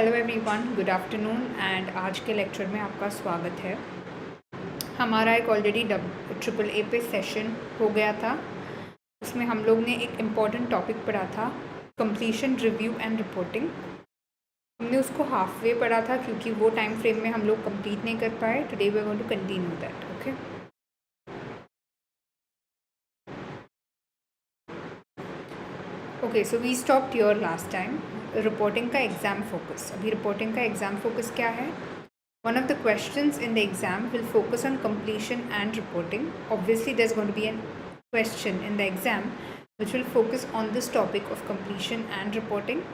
Hello everyone, good afternoon and आज के lecture में आपका स्वागत है। हमारा एक ऑलरेडी AAA पे सेशन हो गया था। उसमें हम लोग ने एक इम्पॉर्टेंट टॉपिक पढ़ा था, कंप्लीशन रिव्यू एंड रिपोर्टिंग। हमने उसको हाफ वे पढ़ा था क्योंकि वो टाइम फ्रेम में हम लोग कंप्लीट नहीं कर पाए। Today we are going to continue that. Okay, so we stopped your last time. Reporting का एग्ज़ाम फोकस। अभी रिपोर्टिंग का एग्ज़ाम फोकस क्या है? One of the questions in the exam will focus on completion and reporting. Obviously, there's going to be a question in the exam which will focus on this topic of completion and reporting.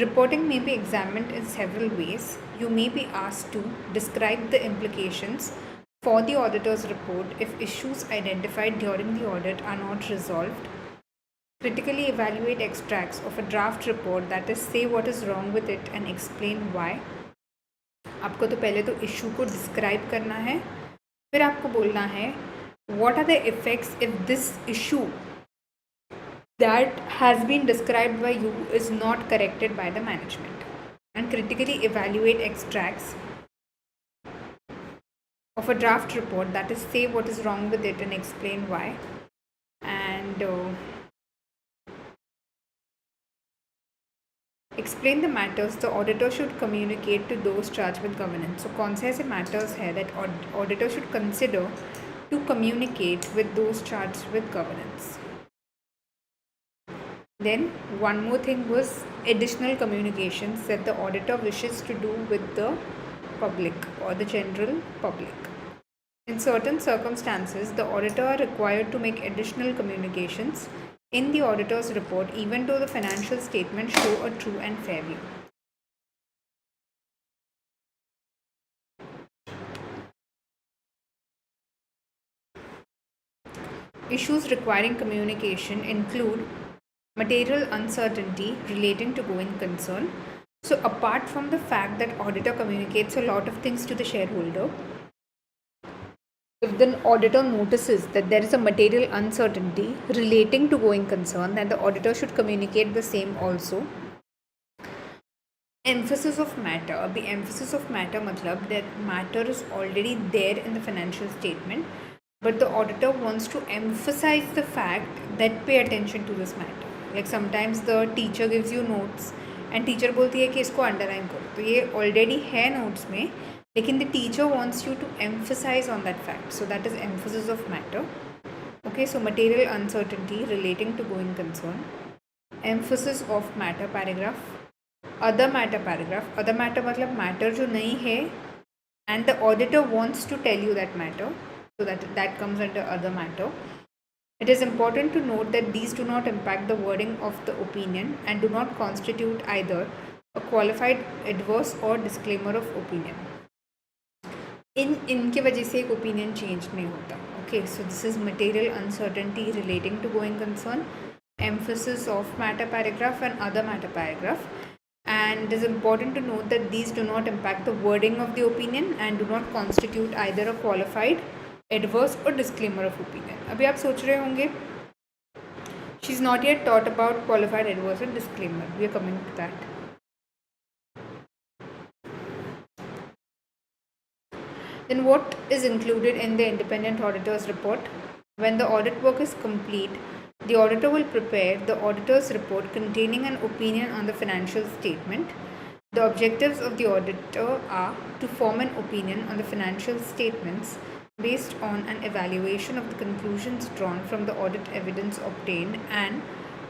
Reporting may be examined in several ways. You may be asked to describe the implications for the auditor's report if issues identified during the audit are not resolved. Critically evaluate extracts of a draft report, that is, say what is wrong with it and explain why. आपको तो पहले तो issue को describe करना है, फिर आपको बोलना है what are the effects if this issue that has been described by you is not corrected by the management, and critically evaluate extracts of a draft report, that is, say what is wrong with it and explain why. And explain the matters the auditor should communicate to those charged with governance. So कौन से ऐसे matters है that auditor should consider to communicate with those charged with governance. Then one more thing was additional communications that the auditor wishes to do with the public or the general public. In certain circumstances, the auditor are required to make additional communications in the auditor's report even though the financial statements show a true and fair view. Issues requiring communication include material uncertainty relating to going concern. So apart from the fact that auditor communicates a lot of things to the shareholder, if the auditor notices that there is a material uncertainty relating to going concern, then the auditor should communicate the same also. Emphasis of matter. Abhi emphasis of matter matlab that matter is already there in the financial statement, but the auditor wants to emphasize the fact that pay attention to this matter. Like sometimes the teacher gives you notes and teacher बोलती है कि इसको underline करो, तो ये already है notes में, लेकिन the teacher wants you to emphasize on that fact. So that is emphasis of matter. Okay, so material uncertainty relating to going concern. Emphasis of matter paragraph. Other matter paragraph. Other matter मतलब matter जो नहीं है and the auditor wants to tell you that matter. So that comes under other matter. It is important to note that these do not impact the wording of the opinion and do not constitute either a qualified adverse or disclaimer of opinion. इनके वजह से एक opinion change नहीं होता. Okay, so this is material uncertainty relating to going concern, emphasis of matter paragraph and other matter paragraph, and it is important to note that these do not impact the wording of the opinion and do not constitute either a qualified adverse or disclaimer of opinion. अभी आप सोच रहे होंगे she is not yet taught about qualified adverse and disclaimer. We are coming to that. Then what is included in the independent auditor's report? When the audit work is complete, the auditor will prepare the auditor's report containing an opinion on the financial statement. The objectives of the auditor are to form an opinion on the financial statements based on an evaluation of the conclusions drawn from the audit evidence obtained and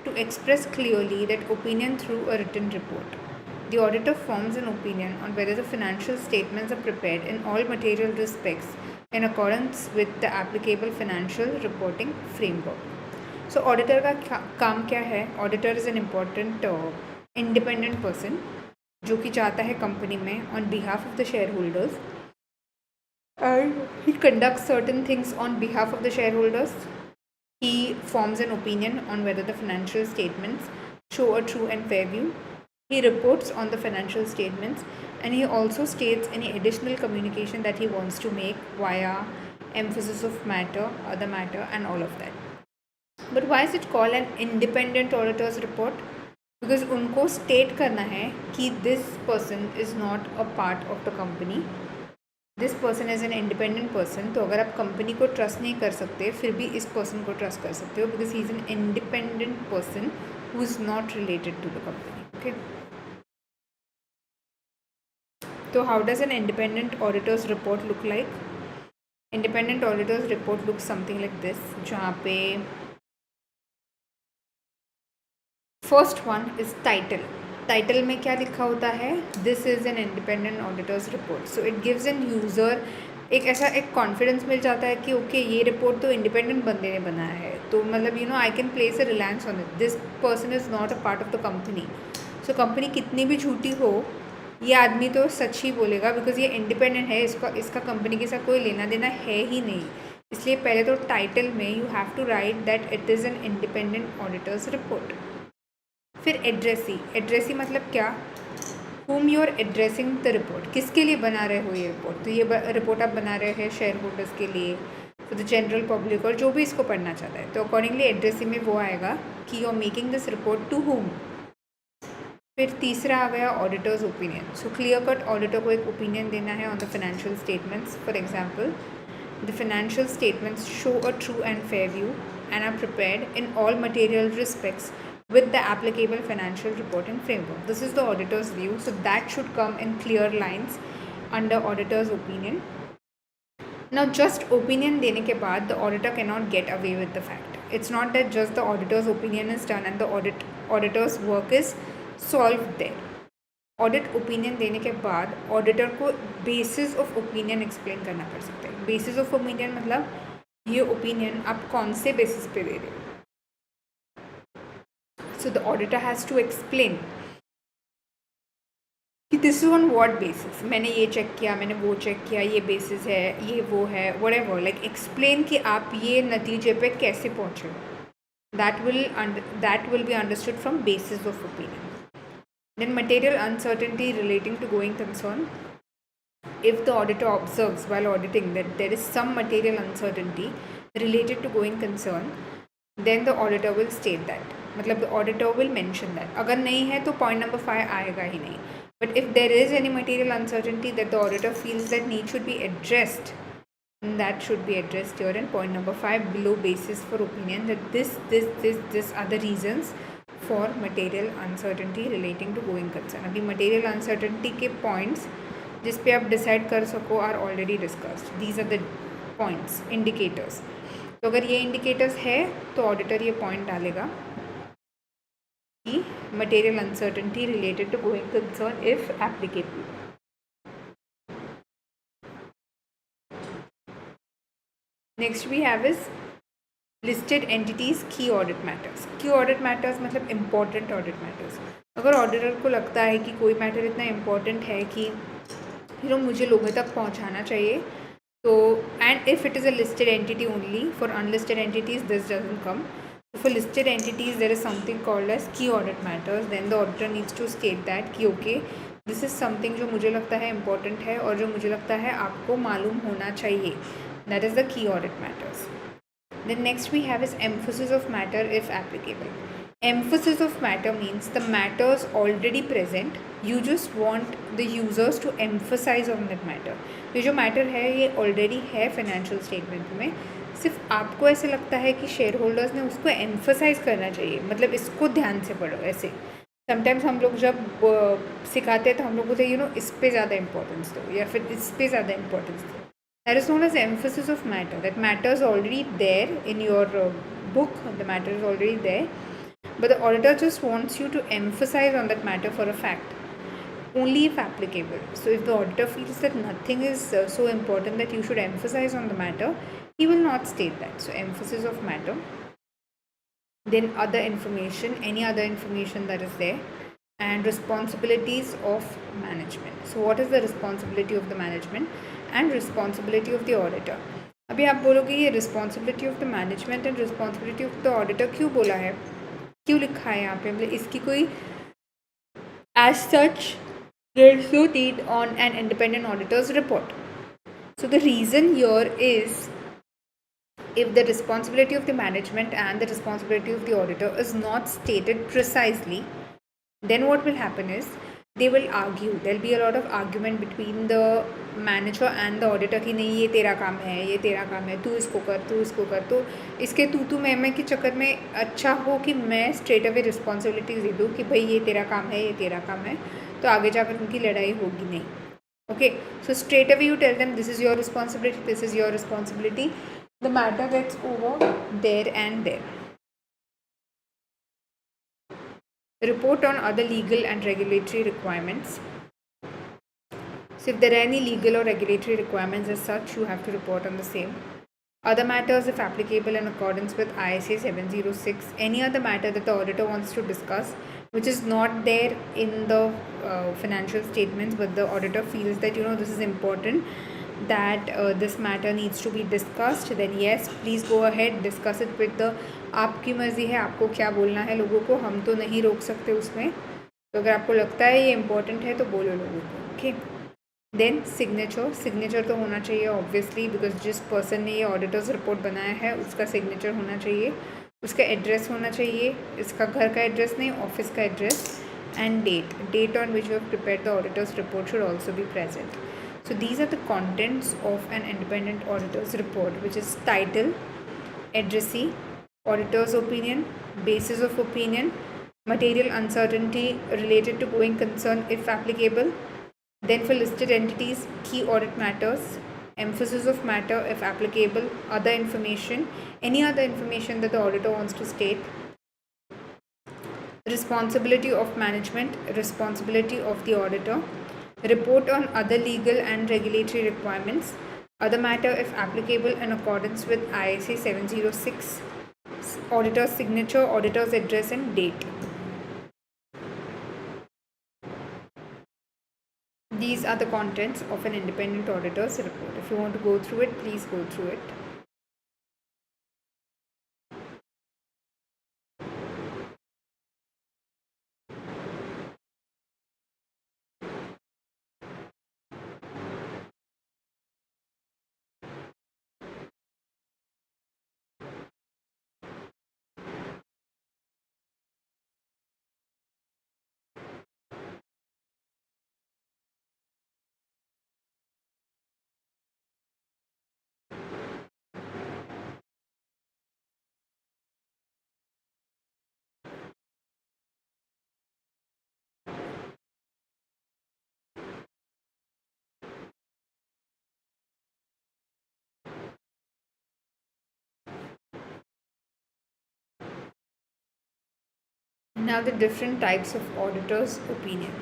to express clearly that opinion through a written report. The auditor forms an opinion on whether the financial statements are prepared in all material respects in accordance with the applicable financial reporting framework. So auditor का काम क्या है? Auditor is an important independent person जो कि चाहता है company में on behalf of the shareholders, and he conducts certain things on behalf of the shareholders. He forms an opinion on whether the financial statements show a true and fair view. He reports on the financial statements, and he also states any additional communication that he wants to make via emphasis of matter, other matter, and all of that. But why is it called an independent auditor's report? Because उनको state करना है कि this person is not a part of the company, this person is an independent person. तो अगर आप company को trust नहीं कर सकते फिर भी इस पर्सन को ट्रस्ट कर सकते हो, because he is an independent person who is not related to the company. Okay, तो how does an independent auditors report look like? Independent auditors report look something like this, जहाँ पे first one is title. Title में क्या लिखा होता है? This is an independent auditors report. So it gives an user एक ऐसा एक कॉन्फिडेंस मिल जाता है कि ओके ये रिपोर्ट तो इंडिपेंडेंट बंदे ने बनाया है, तो मतलब you know I can place a reliance on it. This person is not a part of the company. So company कितनी भी झूठी हो, ये आदमी तो सच ही बोलेगा बिकॉज ये इंडिपेंडेंट है, इसका कंपनी के साथ कोई लेना देना है ही नहीं. इसलिए पहले तो टाइटल में you have to write that it is an independent auditors report. फिर एड्रेसी. एड्रेसी मतलब क्या? whom you are addressing the report. किसके लिए बना रहे हो ये रिपोर्ट? तो ये रिपोर्ट आप बना रहे हैं शेयर होल्डर्स के लिए, फॉर द जनरल पब्लिक, और जो भी इसको पढ़ना चाहता है. तो अकॉर्डिंगली एड्रेसी में वो आएगा कि you are making this report to whom. फिर तीसरा आ गया auditor's opinion. So clear cut auditor को एक ओपिनियन देना है on the financial statements. For example, the financial statements show a true and fair view and are prepared in all material respects with the applicable financial reporting framework. This is the auditor's view, so that should come in clear lines under auditor's opinion. Now just opinion देने के बाद the auditor cannot get away with the fact. It's not that just the auditor's opinion is done and the auditor's work is solved there. Audit opinion देने के बाद auditor को basis of opinion explain करना पड़ सकता है. Basis of opinion मतलब ये ओपिनियन आप कौन से बेसिस पे दे रहे हो. So the auditor has to explain कि this is on what basis. मैंने ये चेक किया, मैंने वो चेक किया, ये बेसिस है, ये वो है, व्हाटएवर. लाइक एक्सप्लेन कि आप ये नतीजे पे कैसे पहुँचे. That will be understood from basis of opinion. Then material uncertainty relating to going concern. If the auditor observes while auditing that there is some material uncertainty related to going concern, then the auditor will state that. मतलब the auditor will mention that. अगर नहीं है तो point number 5 आएगा ही नहीं. But if there is any material uncertainty that the auditor feels that need should be addressed, that should be addressed here in point number 5 below basis for opinion, that this are the reasons for material uncertainty relating to going concern. अभी material uncertainty के points जिस पे आप decide कर सको are already discussed. These are the points, indicators. तो अगर ये इंडिकेटर्स है तो ऑडिटर ये पॉइंट डालेगा कि material uncertainty related to going concern if applicable. Next we have is listed entities key audit matters. Key audit matters मतलब important audit matters. अगर ऑडिटर को लगता है कि कोई मैटर इतना इम्पॉर्टेंट है कि मुझे लोगों तक पहुंचाना चाहिए, तो and if it is a listed entity only. For unlisted entities this doesn't come. For listed entities there is something called as key audit matters. Then the auditor needs to state that कि okay this is something जो मुझे लगता है important है और जो मुझे लगता है आपको मालूम होना चाहिए. That is the key audit matters. Then next we have is emphasis of matter if applicable. Emphasis of matter means the matters already present, you just want the users to emphasize on that matter. ये जो matter है ये already है financial statement में, सिर्फ आपको ऐसे लगता है कि शेयर होल्डर्स ने उसको एम्फोसाइज करना चाहिए, मतलब इसको ध्यान से पढ़ो. ऐसे समटाइम्स हम लोग जब सिखाते हैं तो हम लोग बोलते हैं इस पर ज़्यादा इंपॉर्टेंस दो या फिर इस पर ज़्यादा इंपॉर्टेंस दो. That is known as emphasis of matter. That matter is already there in your book. The matter is already there, but the auditor just wants you to emphasize on that matter for a fact, only if applicable. So if the auditor feels that nothing is so important that you should emphasize on the matter, he will not state that. So emphasis of matter. Then other information, any other information that is there, and responsibilities of management. So what is the responsibility of the management and responsibility of the auditor? अभी आप बोलोगे ये responsibility of the management and responsibility of the auditor क्यों बोला है, क्यों लिखा है यहाँ पे? मतलब इसकी कोई as such there is no need on an independent auditor's report. So the reason here is if the responsibility of the management and the responsibility of the auditor is not stated precisely, Then what will happen is they will argue. There'll be a lot of argument between the manager and the auditor कि नहीं ये तेरा काम है, ये तेरा काम है, तू इसको कर, तू इसको कर. तो इसके तू मैं के चक्कर में अच्छा हो कि मैं स्ट्रेट अवे रिस्पॉन्सिबिलिटीज दे दूँ कि भाई ये तेरा काम है, ये तेरा काम है, तो आगे जाकर उनकी लड़ाई होगी नहीं. Okay, so straight away you tell them this is your responsibility, this is your responsibility. The matter gets over there and there. Report on other legal and regulatory requirements. So if there are any legal or regulatory requirements as such, you have to report on the same. Other matters if applicable in accordance with IIC 706. Any other matter that the auditor wants to discuss which is not there in the financial statements, but the auditor feels that this is important, that this matter needs to be discussed, then yes, please go ahead, discuss it with the. आपकी मर्ज़ी है आपको क्या बोलना है लोगों को, हम तो नहीं रोक सकते उसमें. तो अगर आपको लगता है ये इम्पोर्टेंट है तो बोलो लोगों को. ओके. देन सिग्नेचर तो होना चाहिए ऑब्वियसली, बिकॉज जिस पर्सन ने ये ऑडिटर्स रिपोर्ट बनाया है उसका सिग्नेचर होना चाहिए. उसका एड्रेस होना चाहिए, इसका घर का एड्रेस नहीं, ऑफिस का address. And date on which you have prepared the auditor's report should also be present. So these are the contents of an independent auditors report, which is title, addressee, auditor's opinion, basis of opinion, material uncertainty related to going concern if applicable. Then for listed entities, key audit matters, emphasis of matter if applicable, other information, any other information that the auditor wants to state, responsibility of management, responsibility of the auditor, report on other legal and regulatory requirements, other matter if applicable in accordance with IIC 706, auditor's signature, auditor's address and date. These are the contents of an independent auditor's report. If you want to go through it, please go through it. Now the different types of auditor's opinion.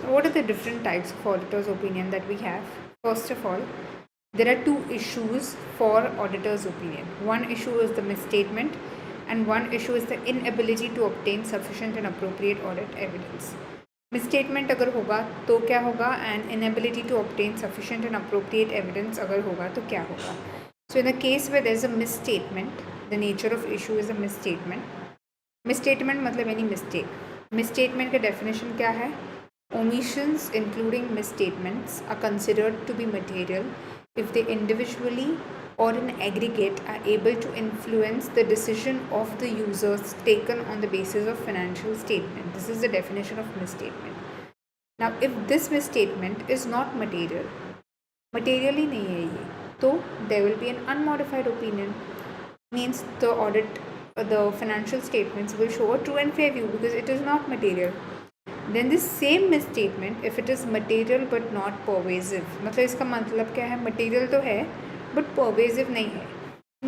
What are the different types of auditor's opinion that we have? First of all, there are two issues for auditor's opinion. One issue is the misstatement and one issue is the inability to obtain sufficient and appropriate audit evidence. Misstatement अगर होगा तो क्या होगा, and inability to obtain sufficient and appropriate evidence अगर होगा तो क्या होगा. So in the case where there is a misstatement, the nature of issue is a misstatement. Misstatement मतलब any mistake. Misstatement का definition क्या है? Omissions including misstatements are considered to be material if they individually or in aggregate are able to influence the decision of the users taken on the basis of financial statement. This is the definition of misstatement. Now if this misstatement is not material, material ही नहीं है ये, तो there will be an unmodified opinion. Means the financial statements will show a true and fair view because it is not material. Then this same misstatement, if it is material but not pervasive, मतलब इसका मतलब क्या है, material तो है but pervasive नहीं है,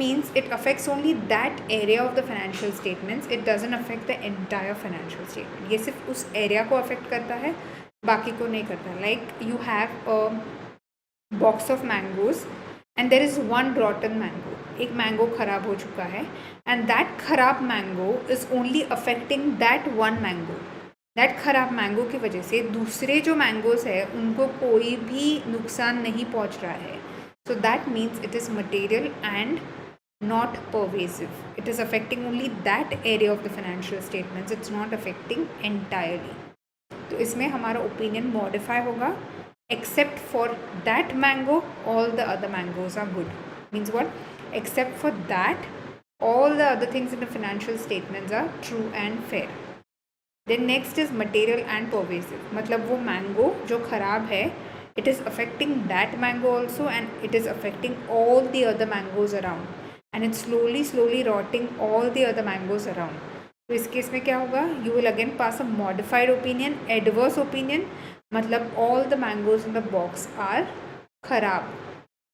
means it affects only that area of the financial statements, it doesn't affect the entire financial statement. ये सिर्फ उस area को affect करता है, बाकी को नहीं करता. Like you have a box of mangoes and there is one rotten mango. एक मैंगो ख़राब हो चुका है एंड दैट ख़राब mango is only affecting that one mango. That ख़राब मैंगो की वजह से दूसरे जो मैंगोज़ है उनको कोई भी नुकसान नहीं पहुंच रहा है. So that means it is material and not pervasive. It is affecting only that area of the financial statements, it's not affecting entirely. तो इसमें हमारा ओपिनियन मॉडिफाई होगा. Except for that mango, all the other mangoes are good. Means what? Except for that, all the other things in the financial statements are true and fair. Then next is material and pervasive. मतलब वो mango जो खराब है, it is affecting that mango also, and it is affecting all the other mangoes around, and it's slowly rotting all the other mangoes around. तो इस case में क्या होगा? You will again pass a modified opinion, adverse opinion. मतलब all the mangoes in the box are खराब.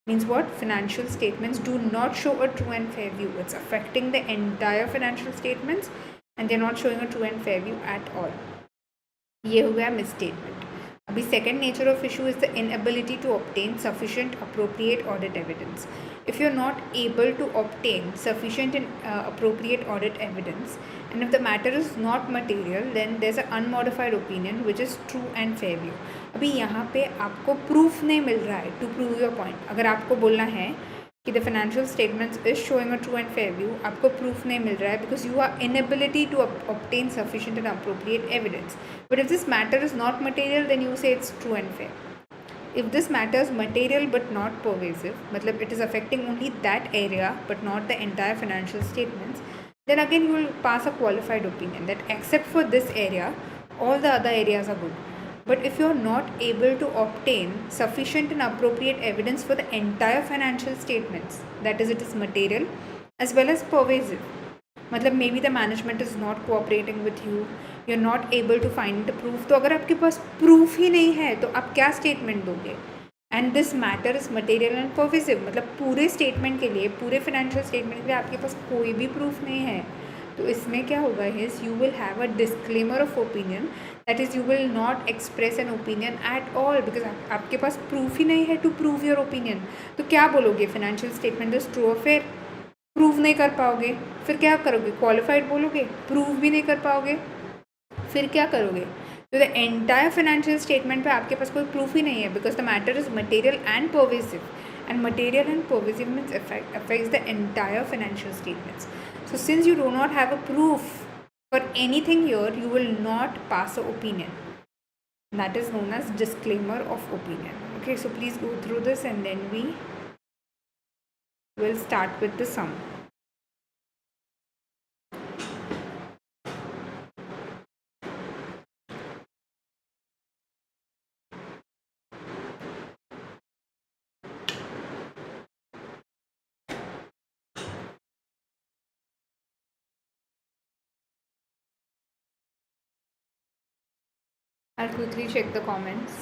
Means what? Financial statements do not show a true and fair view. It's affecting the entire financial statements, and they're not showing a true and fair view at all. ये हो गया misstatement. अभी second nature of issue is the inability to obtain sufficient appropriate audit evidence. If you're not able to obtain sufficient and appropriate audit evidence, and if the matter is not material, then there's an unmodified opinion which is true and fair view. अभी यहाँ पे आपको proof नहीं मिल रहा है to prove your point. अगर आपको बोलना है कि the financial statements is showing a true and fair view, आपको प्रूफ नहीं मिल रहा है because you are inability to obtain sufficient and appropriate evidence. But if this matter is not material then you say it's true and fair. If this matter is material but not pervasive, matlab it is affecting only that area but not the entire financial statements, then again you will pass a qualified opinion that except for this area, all the other areas are good. But if you are not able to obtain sufficient and appropriate evidence for the entire financial statements, that is, it is material as well as pervasive. मतलब maybe the management is not cooperating with you, you are not able to find the proof. तो अगर आपके पास proof ही नहीं है तो आप क्या statement दोगे? And this matter is material and pervasive. मतलब पूरे स्टेटमेंट के लिए, पूरे फाइनेंशियल स्टेटमेंट के लिए आपके पास कोई भी प्रूफ नहीं है. तो इसमें क्या होगा is you will have a disclaimer of opinion, that is you will not express an opinion at all because आपके पास प्रूफ ही नहीं है टू प्रूव योर ओपिनियन. तो क्या बोलोगे? फाइनेंशियल स्टेटमेंट इज ट्रू और फेयर. प्रूव नहीं कर पाओगे, फिर क्या करोगे? क्वालिफाइड बोलोगे. प्रूव भी नहीं कर पाओगे, फिर क्या करोगे? तो द एंटायर फाइनेंशियल स्टेटमेंट पे आपके पास कोई प्रूफ ही नहीं है because the matter is material and pervasive, and material and pervasive means affects the entire financial statements. So since you do not have a proof for anything here, you will not pass an opinion. That is known as disclaimer of opinion. Okay, so please go through this and then we will start with the sum. I'll quickly check the comments.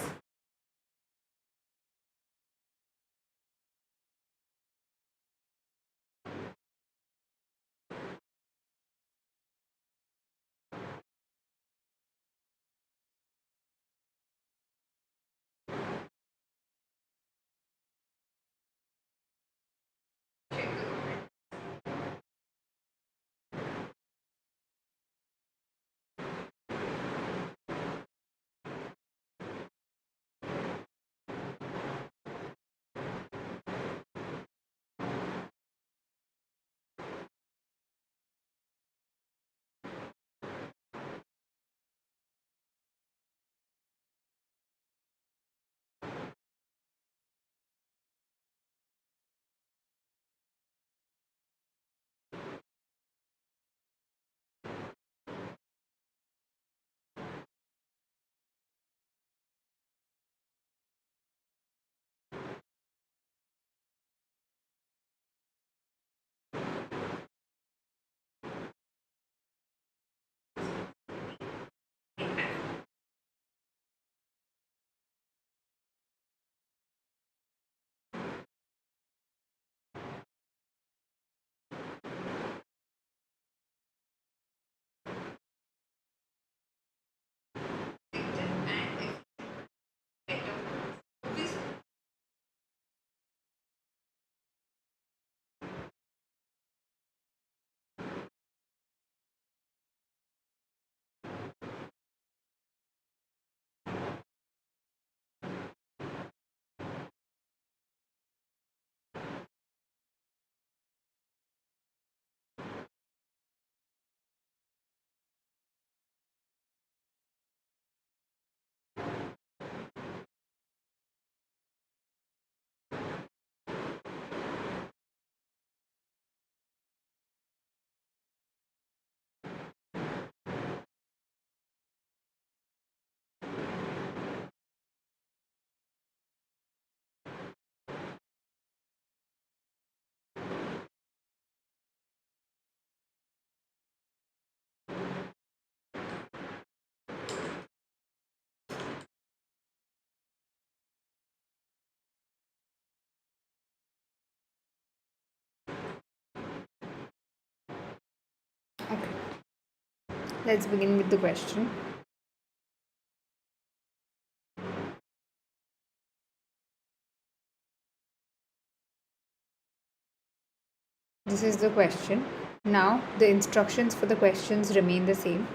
Let's begin with the question. This is the question. Now the instructions for the questions remain the same.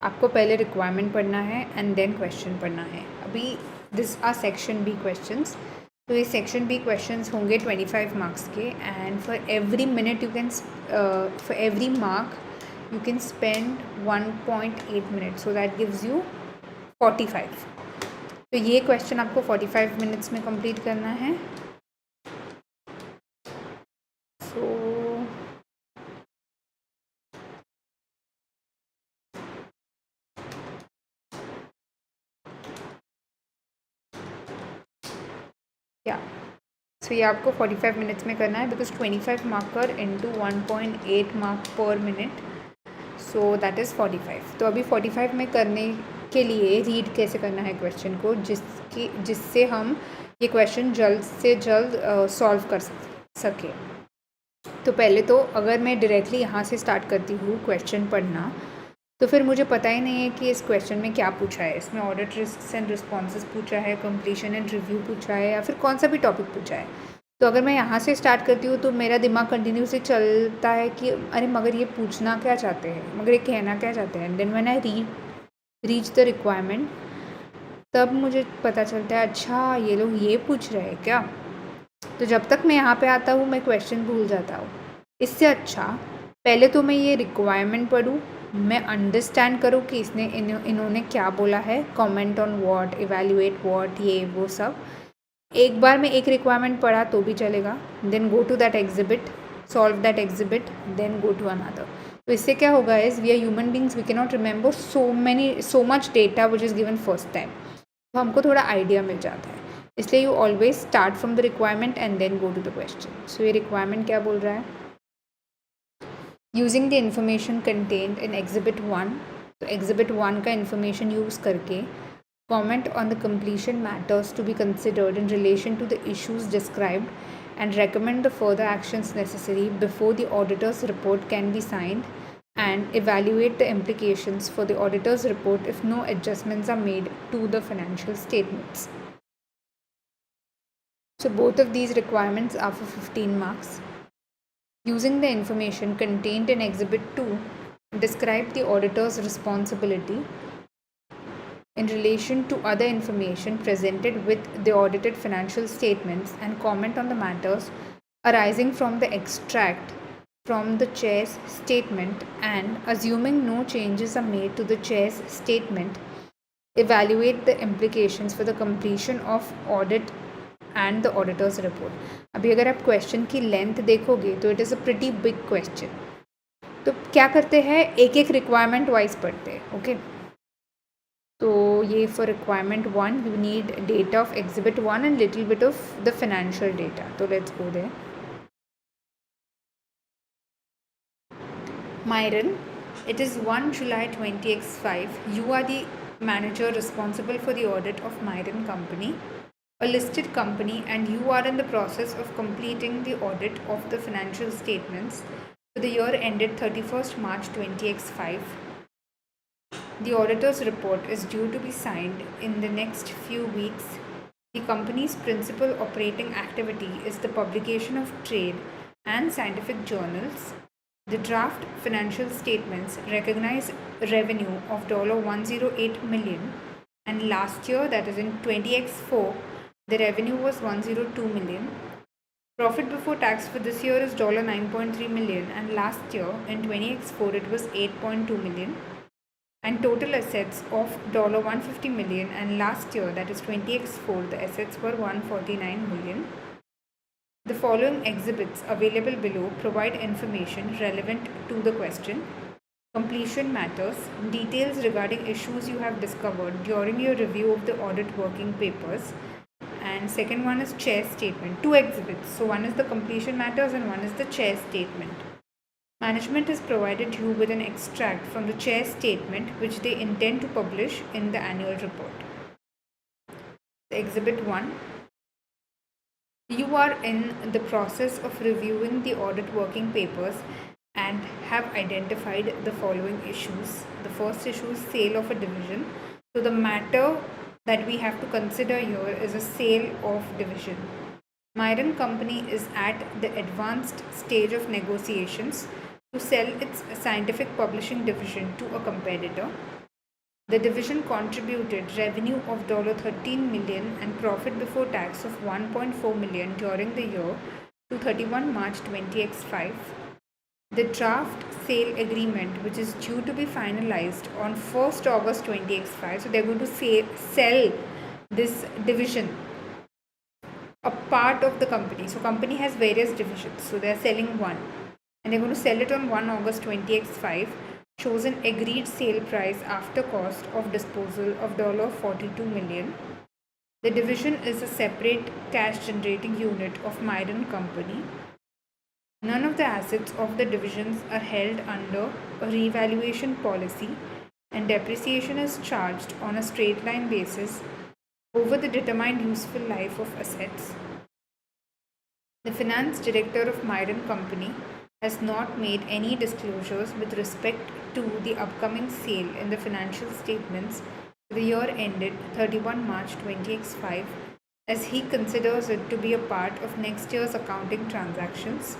आपको पहले requirement पढ़ना है and then question पढ़ना है. अभी this are section B questions. तो ये section B questions होंगे 25 मार्क्स के and for every minute you can for every mark you can spend 1.8 minutes, so that gives you 45. तो ये क्वेश्चन आपको 45 मिनट्स में कंप्लीट करना है. सो या ये आपको 45 मिनट्स में करना है बिकॉज 25 मार्कर इंटू 1.8 मार्क पर मिनट, सो दैट इज़ 45. तो अभी 45 में करने के लिए रीड कैसे करना है क्वेश्चन को, जिससे हम ये क्वेश्चन जल्द से जल्द सॉल्व कर सके. तो पहले तो अगर मैं डायरेक्टली यहाँ से स्टार्ट करती हूँ क्वेश्चन पढ़ना, तो फिर मुझे पता ही नहीं है कि इस क्वेश्चन में क्या पूछा है. इसमें ऑडिट रिस्क्स एंड रिस्पॉन्सेज पूछा है, कंप्लीशन एंड रिव्यू पूछा है, या फिर कौन सा भी टॉपिक पूछा है. तो अगर मैं यहाँ से स्टार्ट करती हूँ तो मेरा दिमाग कंटिन्यूसली चलता है कि अरे मगर ये पूछना क्या चाहते हैं, मगर ये कहना क्या चाहते हैं. Then when I reach the requirement, तब मुझे पता चलता है अच्छा ये लोग ये पूछ रहे हैं क्या. तो जब तक मैं यहाँ पे आता हूँ मैं क्वेश्चन भूल जाता हूँ. इससे अच्छा पहले तो मैं ये रिक्वायरमेंट पढ़ूँ, मैं अंडरस्टैंड करूँ कि इन्होंने क्या बोला है, comment on what, evaluate what, ये वो सब. एक बार में एक रिक्वायरमेंट पढ़ा तो भी चलेगा. Then go to that exhibit, solve that exhibit, then go to another. तो इससे क्या होगा is we are human beings, we can not remember so much data which is given first time. तो हमको थोड़ा आइडिया मिल जाता है. इसलिए you always start from the requirement and then go to the question. So ये requirement क्या बोल रहा है, using the information contained in exhibit 1. तो एग्जिबिट 1 का इंफॉर्मेशन यूज़ करके comment on the completion matters to be considered in relation to the issues described and recommend the further actions necessary before the auditor's report can be signed, and evaluate the implications for the auditor's report if no adjustments are made to the financial statements. So both of these requirements are for 15 marks. Using the information contained in Exhibit 2, describe the auditor's responsibility in relation to other information presented with the audited financial statements, and comment on the matters arising from the extract from the chair's statement, and assuming no changes are made to the chair's statement, evaluate the implications for the completion of audit and the auditor's report. अभी अगर आप question की length देखोगे तो it is a pretty big question. तो क्या करते हैं, एक एक रिक्वायरमेंट वाइज पढ़ते हैं. ओके, तो ये for requirement 1 we need data of exhibit 1 and little bit of the financial data. तो let's go there. Myron, it is 1 July 20x5. You are the manager responsible for the audit of Myron Company, a listed company, and you are in the process of completing the audit of the financial statements for the year ended 31st March 20x5. The auditor's report is due to be signed in the next few weeks. The company's principal operating activity is the publication of trade and scientific journals. The draft financial statements recognize revenue of $108 million, and last year, that is in 20x4, the revenue was $102 million. Profit before tax for this year is $9.3 million, and last year in 20x4 it was $8.2 million. And total assets of $150 million, and last year, that is 20x4, the assets were $149 million. The following exhibits available below provide information relevant to the question. Completion matters, details regarding issues you have discovered during your review of the audit working papers. And second one is chair statement. Two exhibits. So one is the completion matters and one is the chair statement. Management has provided you with an extract from the chair statement which they intend to publish in the annual report. Exhibit 1. You are in the process of reviewing the audit working papers and have identified the following issues. The first issue is sale of a division. So the matter that we have to consider here is a sale of division. Myron Company is at the advanced stage of negotiations to sell its scientific publishing division to a competitor. The division contributed revenue of $13 million and profit before tax of $1.4 million during the year to 31 March 20x5. The draft sale agreement, which is due to be finalized on 1st August 20x5, so they're going to sell this division, a part of the company. So company has various divisions, so they're selling one, and they're going to sell it on 1 August 20x5, shows an agreed sale price after cost of disposal of $42 million. The division is a separate cash generating unit of Myron Company. None of the assets of the divisions are held under a revaluation policy, and depreciation is charged on a straight line basis over the determined useful life of assets. The finance director of Myron Company has not made any disclosures with respect to the upcoming sale in the financial statements for the year ended 31 March 20x5, as he considers it to be a part of next year's accounting transactions.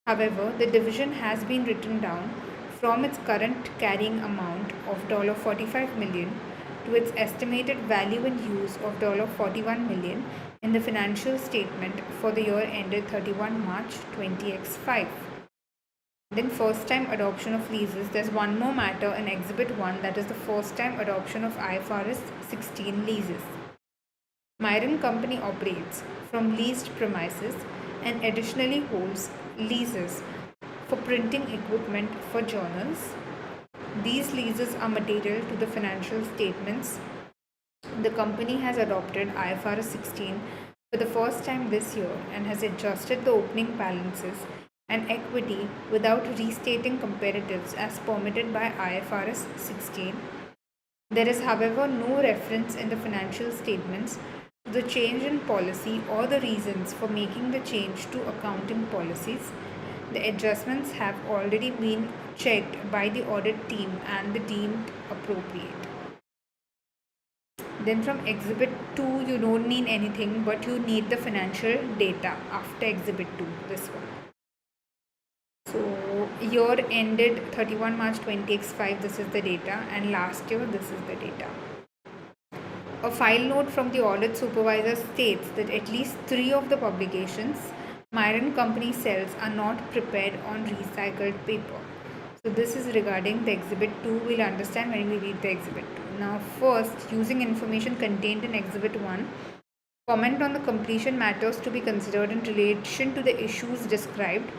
However, the division has been written down from its current carrying amount of $45 million to its estimated value in use of $41 million in the financial statement for the year ended 31 March 20x5. Then first time adoption of leases. There's one more matter in Exhibit 1, that is the first time adoption of IFRS 16 leases. Myron Company operates from leased premises and additionally holds leases for printing equipment for journals. These leases are material to the financial statements. The company has adopted IFRS 16 for the first time this year and has adjusted the opening balances and equity without restating comparatives as permitted by IFRS 16. There is, however, no reference in the financial statements to the change in policy or the reasons for making the change to accounting policies. The adjustments have already been checked by the audit team and deemed appropriate. Then from Exhibit 2, you don't need anything, but you need the financial data after Exhibit 2, this one. So year ended 31 March 20x5, this is the data, and last year this is the data. A file note from the audit supervisor states that at least 3 of the publications Myron Company sells are not prepared on recycled paper. So this is regarding the Exhibit 2. We'll understand when we read the Exhibit 2. Now first, using information contained in Exhibit 1, comment on the completion matters to be considered in relation to the issues described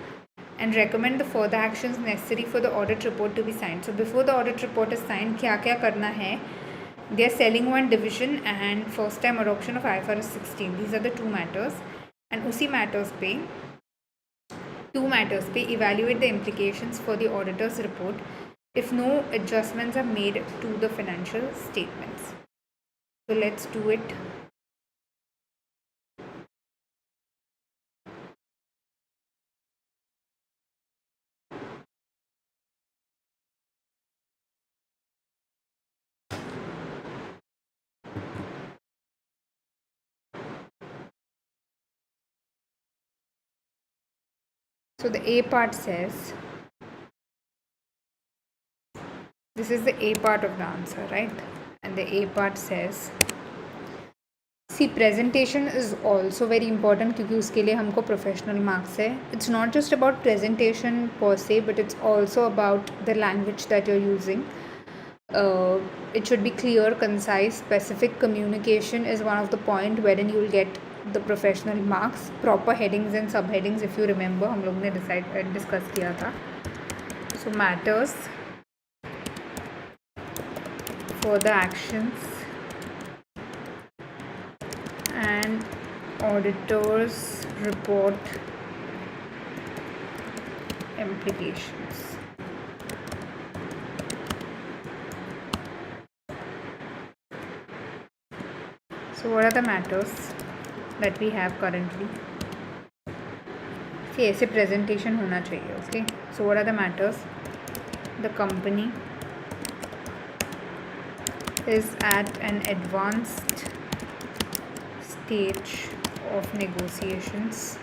and recommend the further actions necessary for the audit report to be signed. So before the audit report is signed, क्या करना है? They are selling one division and first time adoption of IFRS 16. These are the two matters. And उसी matters पे, two matters पे evaluate the implications for the auditor's report if no adjustments are made to the financial statements. So let's do it. So the A part says, this is the A part of the answer, right? And the A part says, see, presentation is also very important क्योंकि उसके लिए हमको professional marks है. It's not just about presentation per se, but it's also about the language that you're using. It should be clear, concise, specific. Communication is one of the point wherein you will get the professional marks. Proper headings and subheadings, if you remember, हम लोग ने discuss किया था. So matters, further actions, and auditor's report implications. So what are the matters that we have currently? कि ऐसे presentation होना चाहिए. Okay, so what are the matters? The company is at an advanced stage of negotiations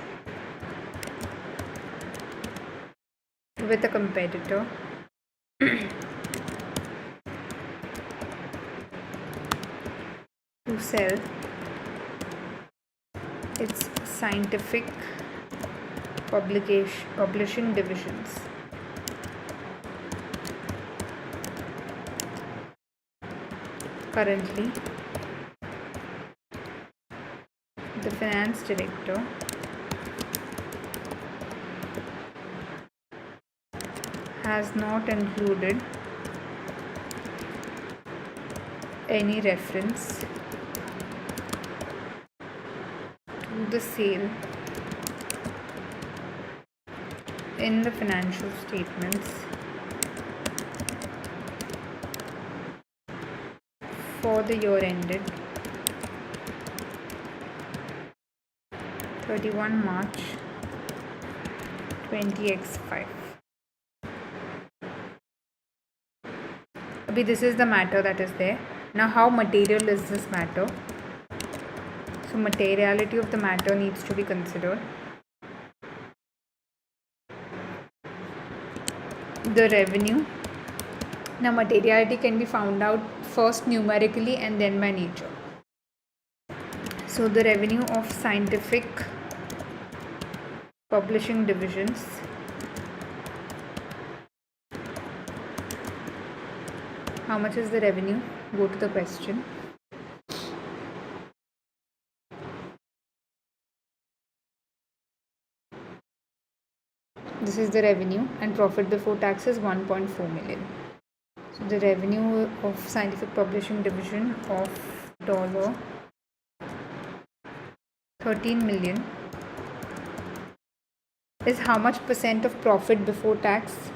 with a competitor to sell its scientific publishing divisions. Currently, the finance director has not included any reference to the sale in the financial statements for the year ended 31 March 20x5. This is the matter that is there. Now, how material is this matter? So, materiality of the matter needs to be considered. The revenue. Now, materiality can be found out first numerically and then by nature. So, the revenue of scientific publishing divisions how much is the revenue? Go to the question. This is the revenue and profit before tax is 1.4 million. So the revenue of scientific publishing division of $13 million is how much percent of profit before tax?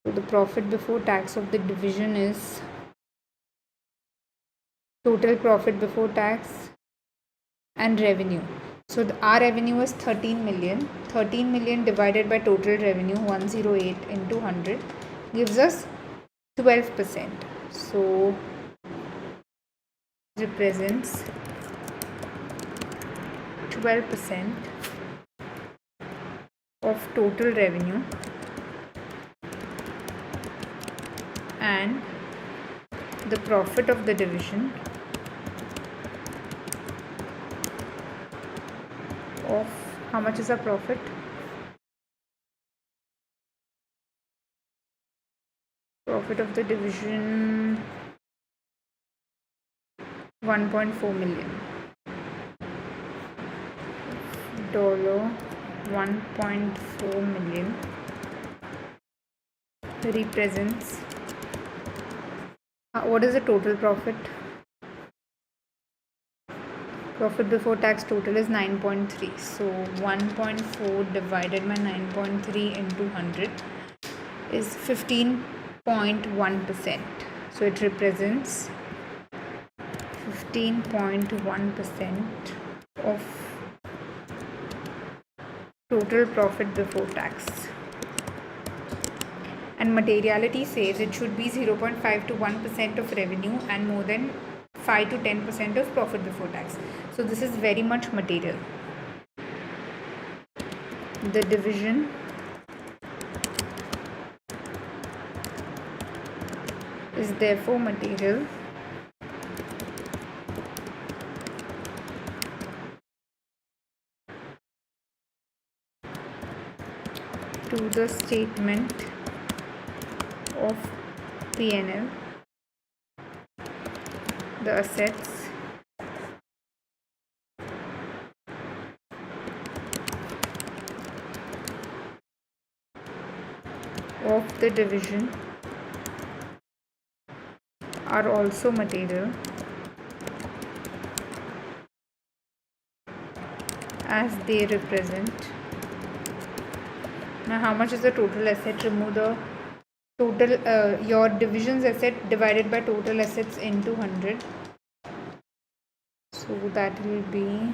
So the profit before tax of the division is total profit before tax and revenue. So our revenue is 13 million. 13 million divided by total revenue 108 into 100 gives us 12%. So represents 12% of total revenue and the profit of the division of how much is the profit? Profit of the division 1.4 million. $1.4 million represents what is the total profit? Profit before tax total is 9.3. So 1.4 divided by 9.3 into 100 is 15.1%. So it represents 15.1% of total profit before tax. And materiality says it should be 0.5 to 1% of revenue and more than 5 to 10% of profit before tax. So this is very much material. The division is therefore material to the statement of P&L, the assets of the division are also material as they represent. Now how much is the total asset? Remove the total your division's asset divided by total assets into 100. So that will be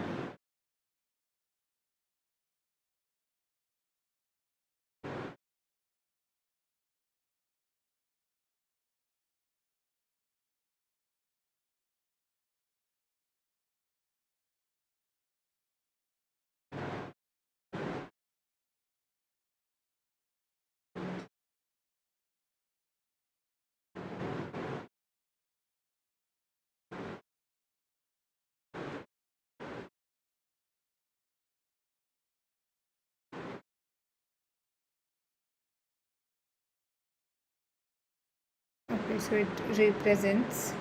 Okay, so it represents,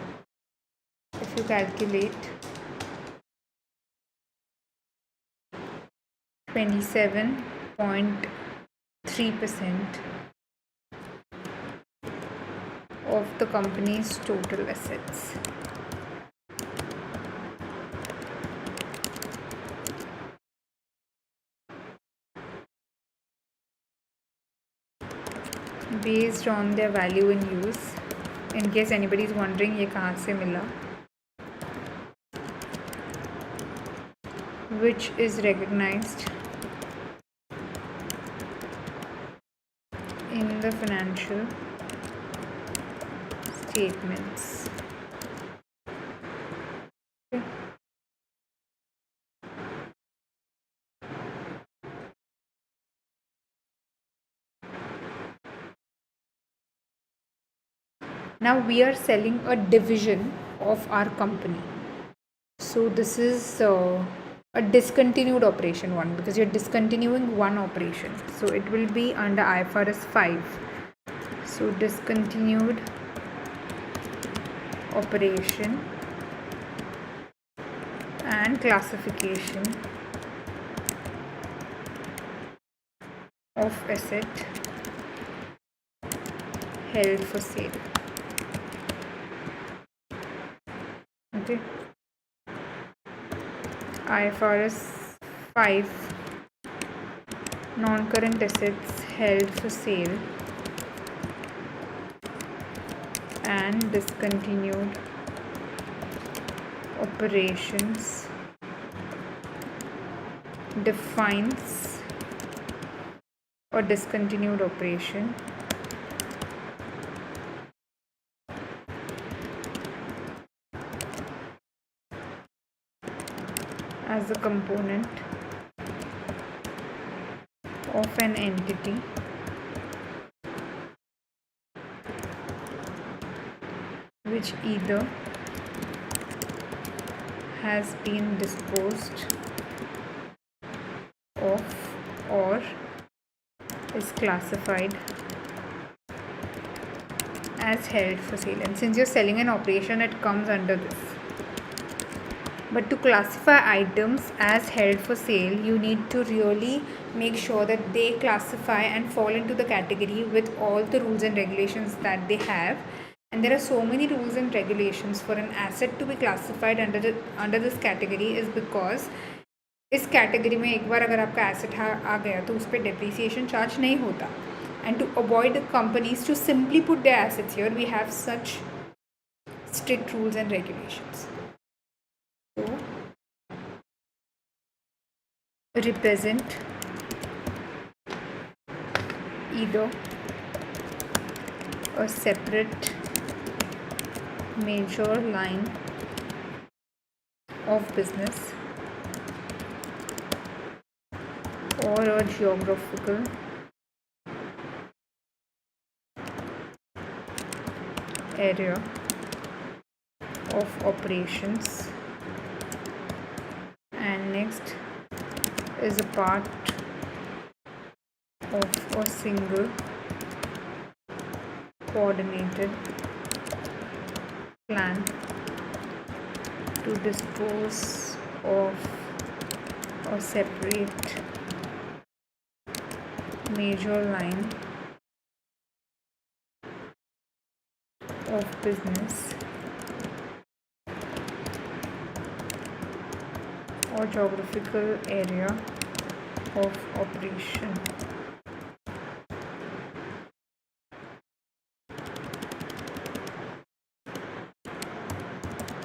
if you calculate, 27.3% of the company's total assets. Based on their value in use. In case anybody is wondering ये कहाँ से मिला, which is recognized in the financial statements. Okay. Now we are selling a division of our company. So this is a discontinued operation one, because you're discontinuing one operation. So it will be under IFRS 5. So discontinued operation and classification of asset held for sale. Okay. IFRS 5 non-current assets held for sale and discontinued operations defines a discontinued operation as a component of an entity which either has been disposed of or is classified as held for sale. And since you're selling an operation, it comes under this. But to classify items as held for sale, you need to really make sure that they classify and fall into the category with all the rules and regulations that they have. And there are so many rules and regulations for an asset to be classified under this category is because इस category में एक बार अगर आपका asset आ गया तो उस पर depreciation charge नहीं होता. And to avoid companies to simply put their assets here, we have such strict rules and regulations. So, represent either a separate major line of business or a geographical area of operations, and next is a part of a single coordinated plan to dispose of a separate major line of business or geographical area of operation.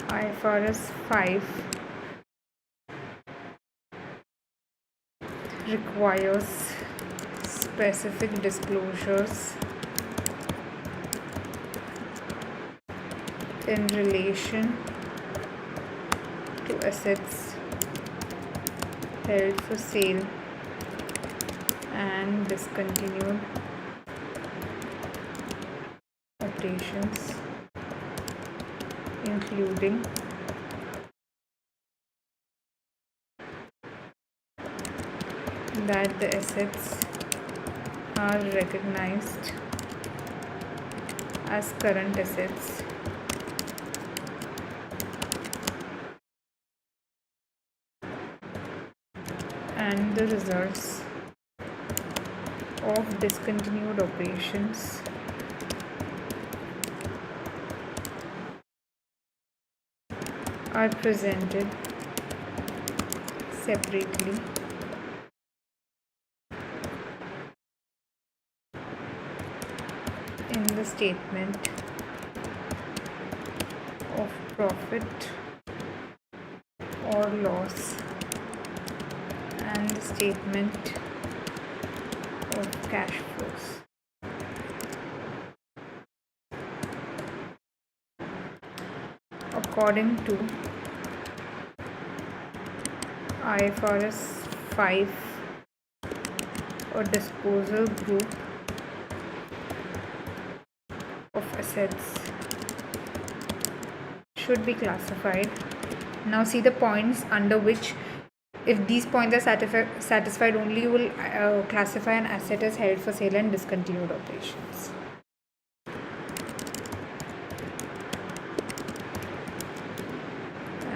IFRS 5 requires specific disclosures in relation to assets held for sale and discontinued operations, including that the assets are recognized as current assets and the results of discontinued operations are presented separately in the statement of profit or loss and the statement of cash flows. According to IFRS 5, a disposal group of assets should be classified. Now see the points under which, if these points are satisfied only, you will classify an asset as held for sale and discontinued operations.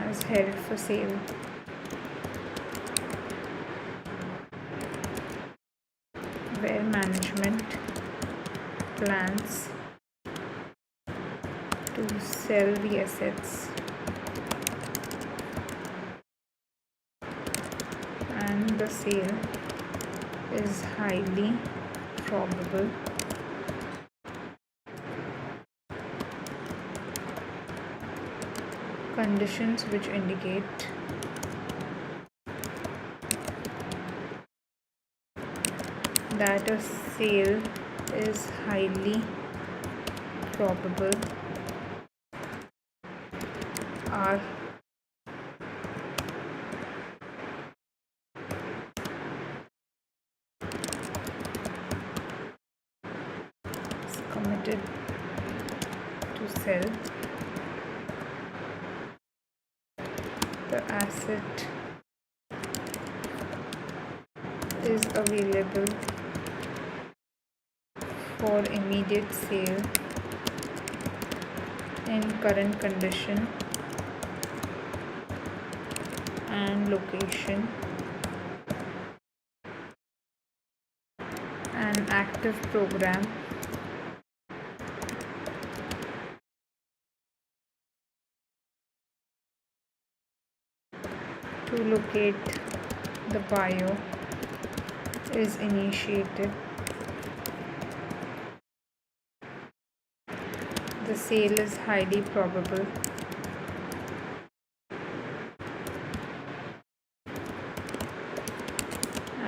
As held for sale. Where management plans to sell the assets and the sale is highly probable conditions which indicate that a sale is highly probable are committed to sell the asset is available for immediate sale in current condition and location, an active program to locate the buyer is initiated. The sale is highly probable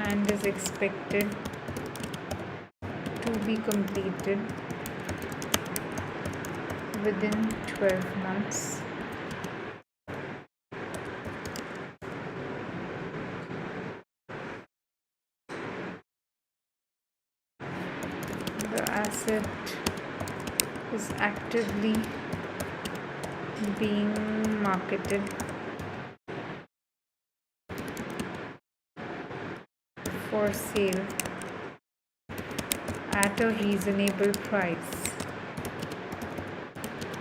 and is expected to be completed within 12 months. The asset is actively being marketed for sale at a reasonable price.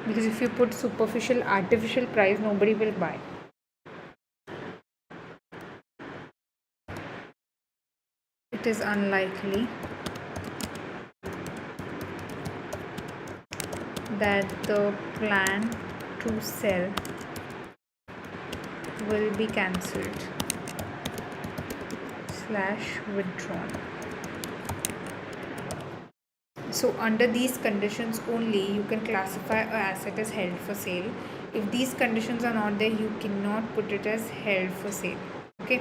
Because if you put superficial, artificial price, nobody will buy. It is unlikely that the plan to sell will be cancelled / withdrawn. So under these conditions only you can classify an asset as held for sale. If these conditions are not there, you cannot put it as held for sale. Okay.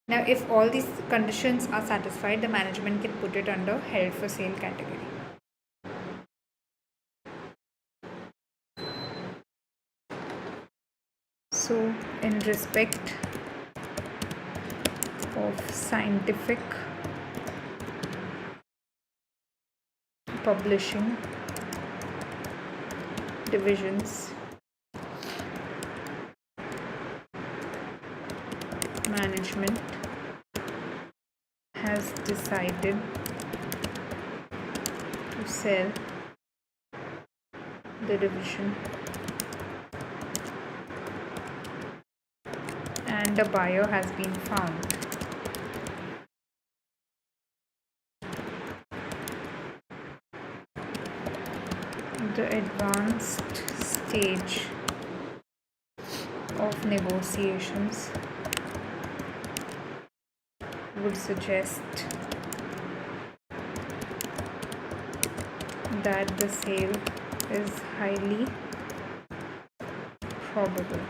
Now if all these conditions are satisfied, the management can put it under held for sale category. So in respect of scientific publishing divisions, management has decided to sell the division and a buyer has been found. The advanced stage of negotiations would suggest that the sale is highly probable.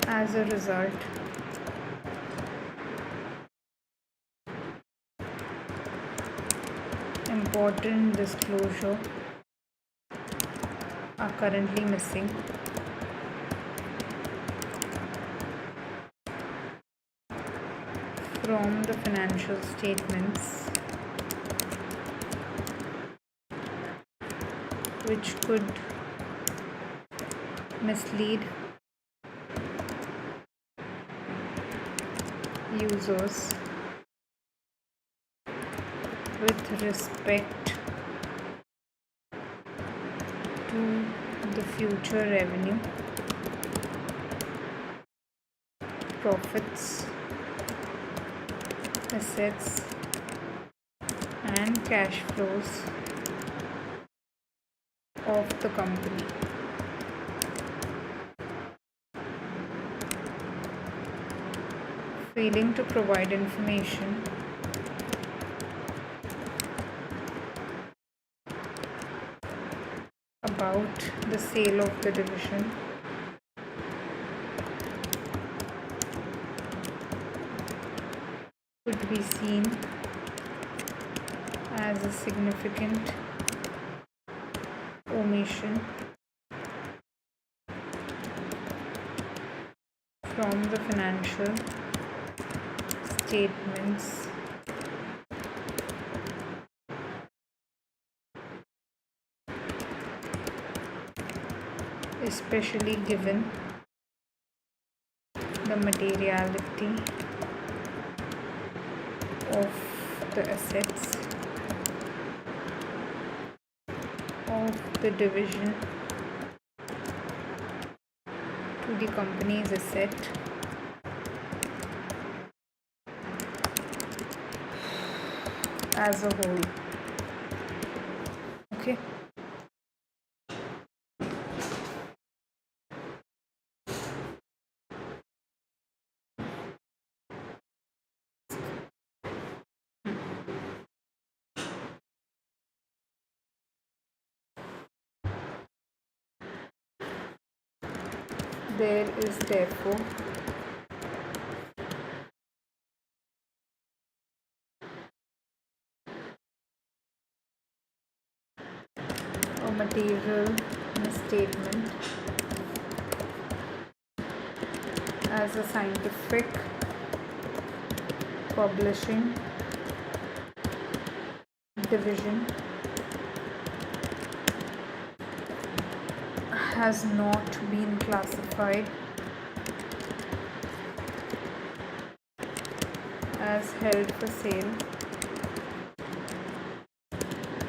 As a result, important disclosure are currently missing from the financial statements, which could mislead users with respect to the future revenue, profits, assets, and cash flows of the company. Failing to provide information about the sale of the division could be seen as a significant omission from the financial statements, especially given the materiality of the assets of the division to the company's asset as a whole. Okay. There is therefore a material misstatement as a scientific publishing division has not been classified as held for sale,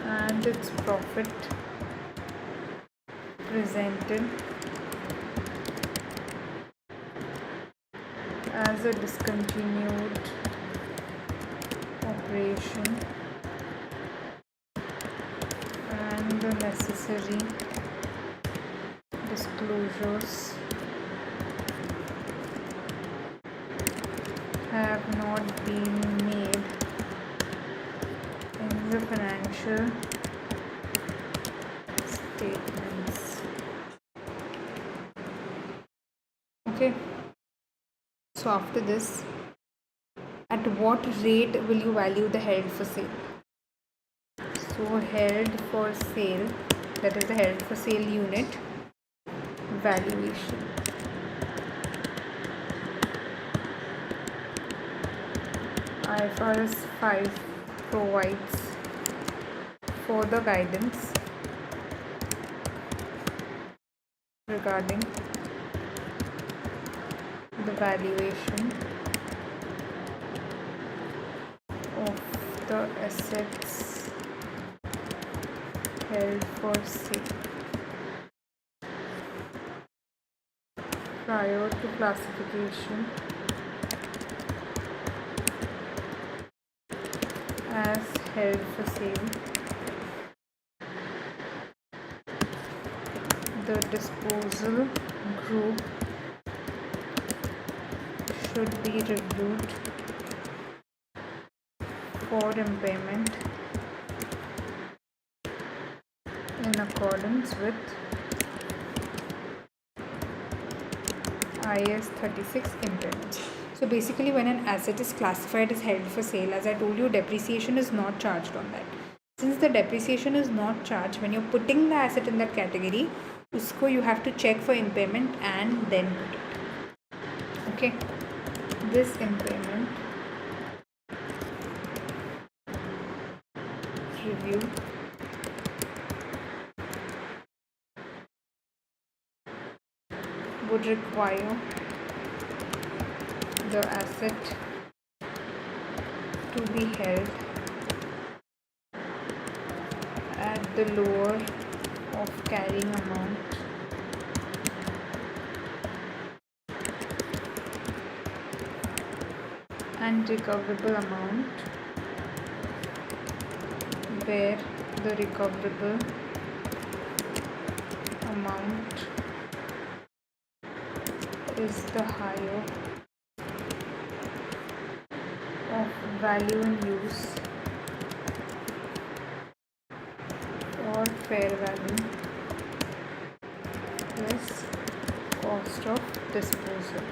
and its profit presented as a discontinued operation, and the necessary disclosures have not been made in the financial statements. Okay, so after this, at what rate will you value the held for sale? So held for sale, that is the held for sale unit valuation. IFRS 5 provides further guidance regarding the valuation of the assets held for sale prior to classification as held for sale, the disposal group should be reviewed for impairment in accordance with IS 36 impairments. So basically, when an asset is classified as held for sale, as I told you, depreciation is not charged on that. Since the depreciation is not charged, when you're putting the asset in that category, usko you have to check for impairment and then put it. Okay, this impairment review would require the asset to be held at the lower of carrying amount and recoverable amount, where the recoverable amount is the higher of value in use or fair value less cost of disposal.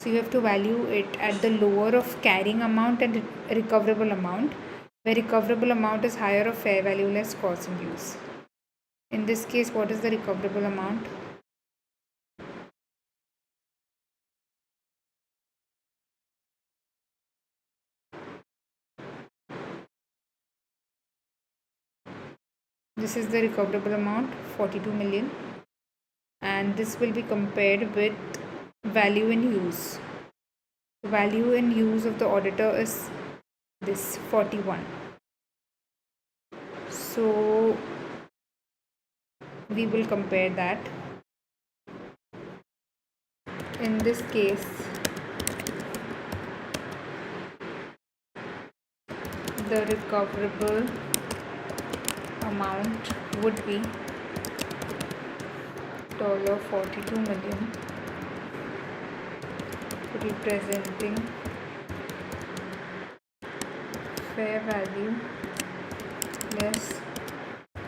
So you have to value it at the lower of carrying amount and recoverable amount, where recoverable amount is higher of fair value less cost in use. In this case, what is the recoverable amount? This is the recoverable amount, 42 million, and this will be compared with value in use. The value in use of the auditor is this 41. So we will compare that. In this case, the recoverable amount would be $42 million, representing fair value less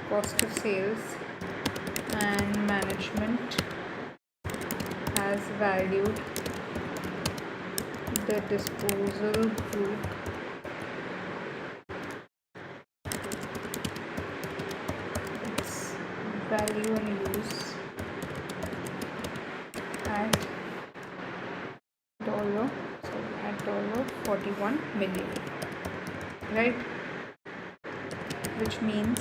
cost of sales, and management has valued the disposal group its value in use at $41 million, right? Which means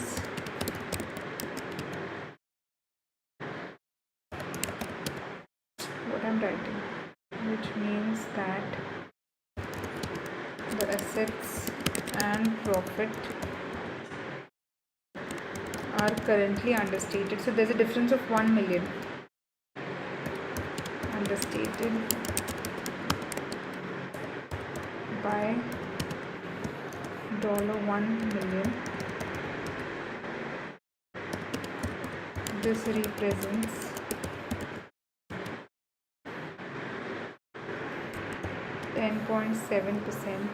what I'm writing, which means that the assets and profit are currently understated. So there's a difference of 1 million. Understated by $1 million. This represents 10.7%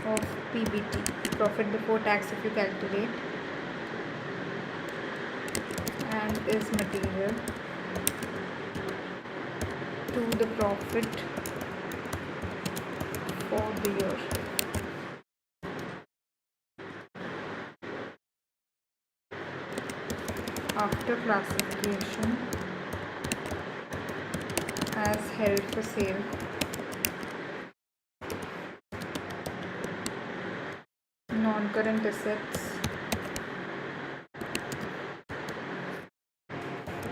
of PBT, profit before tax, if you calculate, and is material to the profit for the year. After classification as held for sale, non-current assets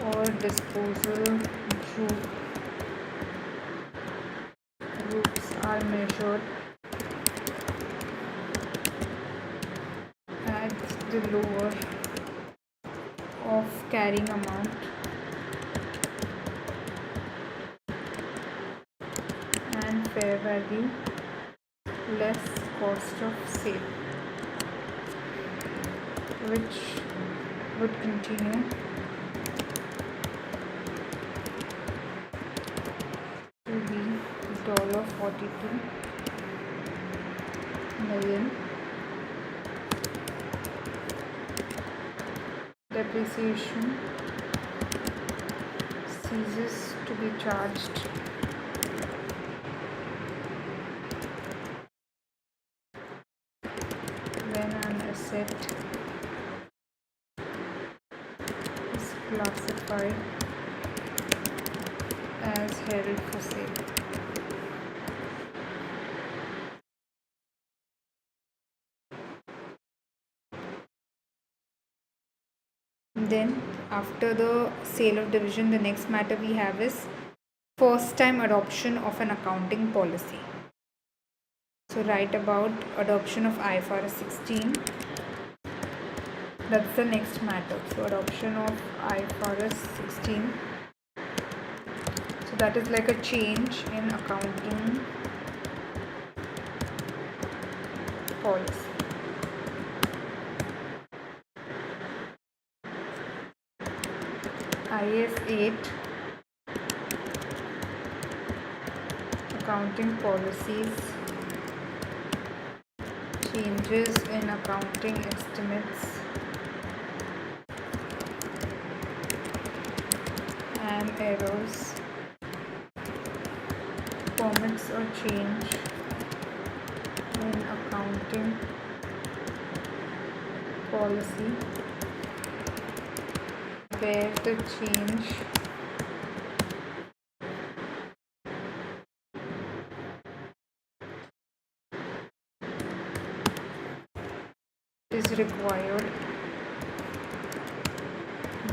or disposal groups are measured the lower of carrying amount and fair value less cost of sale, which would continue to be $42 million. Depreciation ceases to be charged when an asset is classified as held for sale. Then after the sale of division, the next matter we have is first time adoption of an accounting policy. So write about adoption of IFRS 16. That's the next matter. So adoption of IFRS 16. So that is like a change in accounting policy. IAS 8 accounting policies, changes in accounting estimates and errors, permits a change in accounting policy where the change is required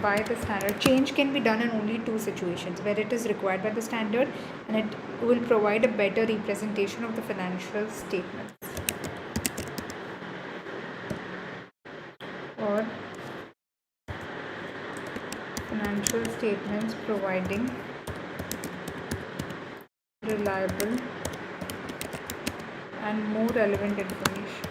by the standard. Change can be done in only two situations: where it is required by the standard and it will provide a better representation of the financial statements, or financial statements providing reliable and more relevant information.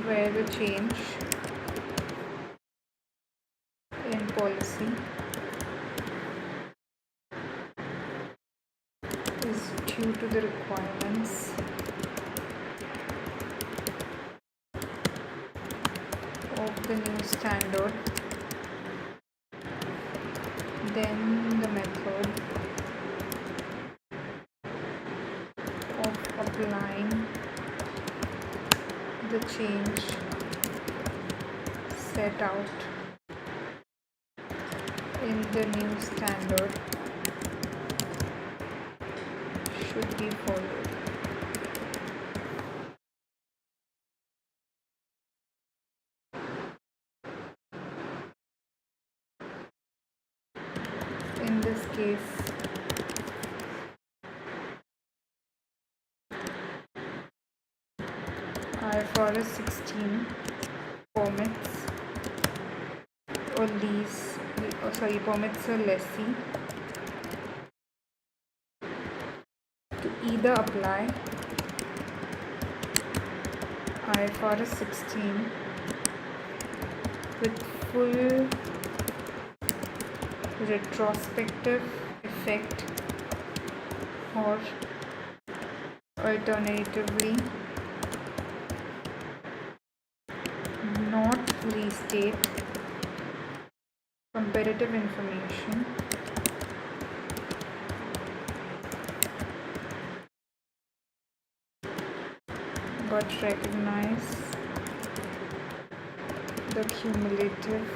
Where the change in policy is due to the requirements of the new standard, then the method of applying the change set out in the new standard should be followed. In this case, IFRS 16 permits a lessee to either apply IFRS 16 with full retrospective effect, or alternatively not restate comparative information but recognize the cumulative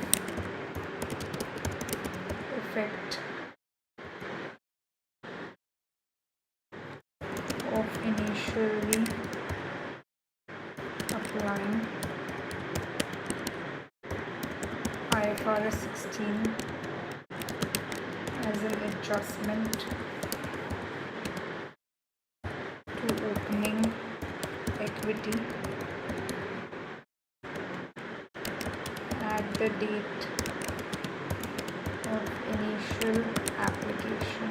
effect of initially applying IFRS 16 as an adjustment to opening equity at the date of initial application.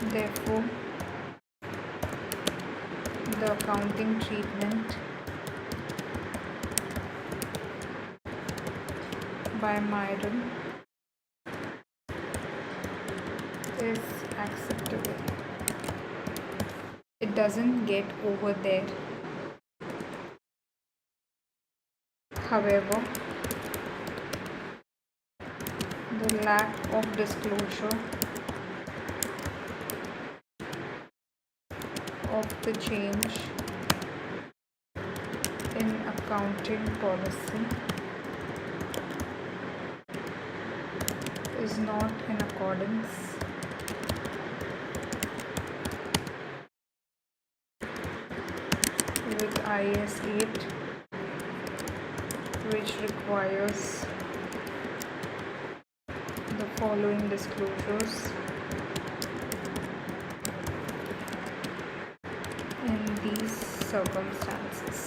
Therefore, the accounting treatment by Myron is acceptable. It doesn't get over there. However, the lack of disclosure of the change in accounting policy is not in accordance with IAS 8, which requires the following disclosures in these circumstances.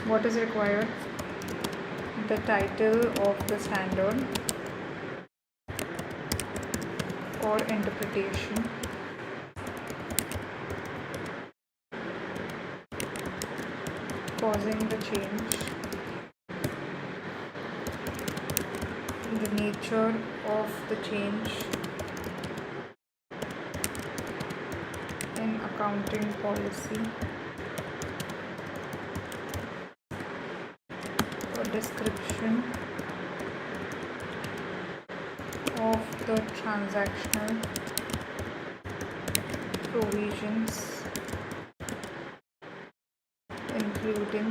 What is required? The title of the standard or interpretation, causing the change, the nature of the change in accounting policy, a description of the transactional provisions, including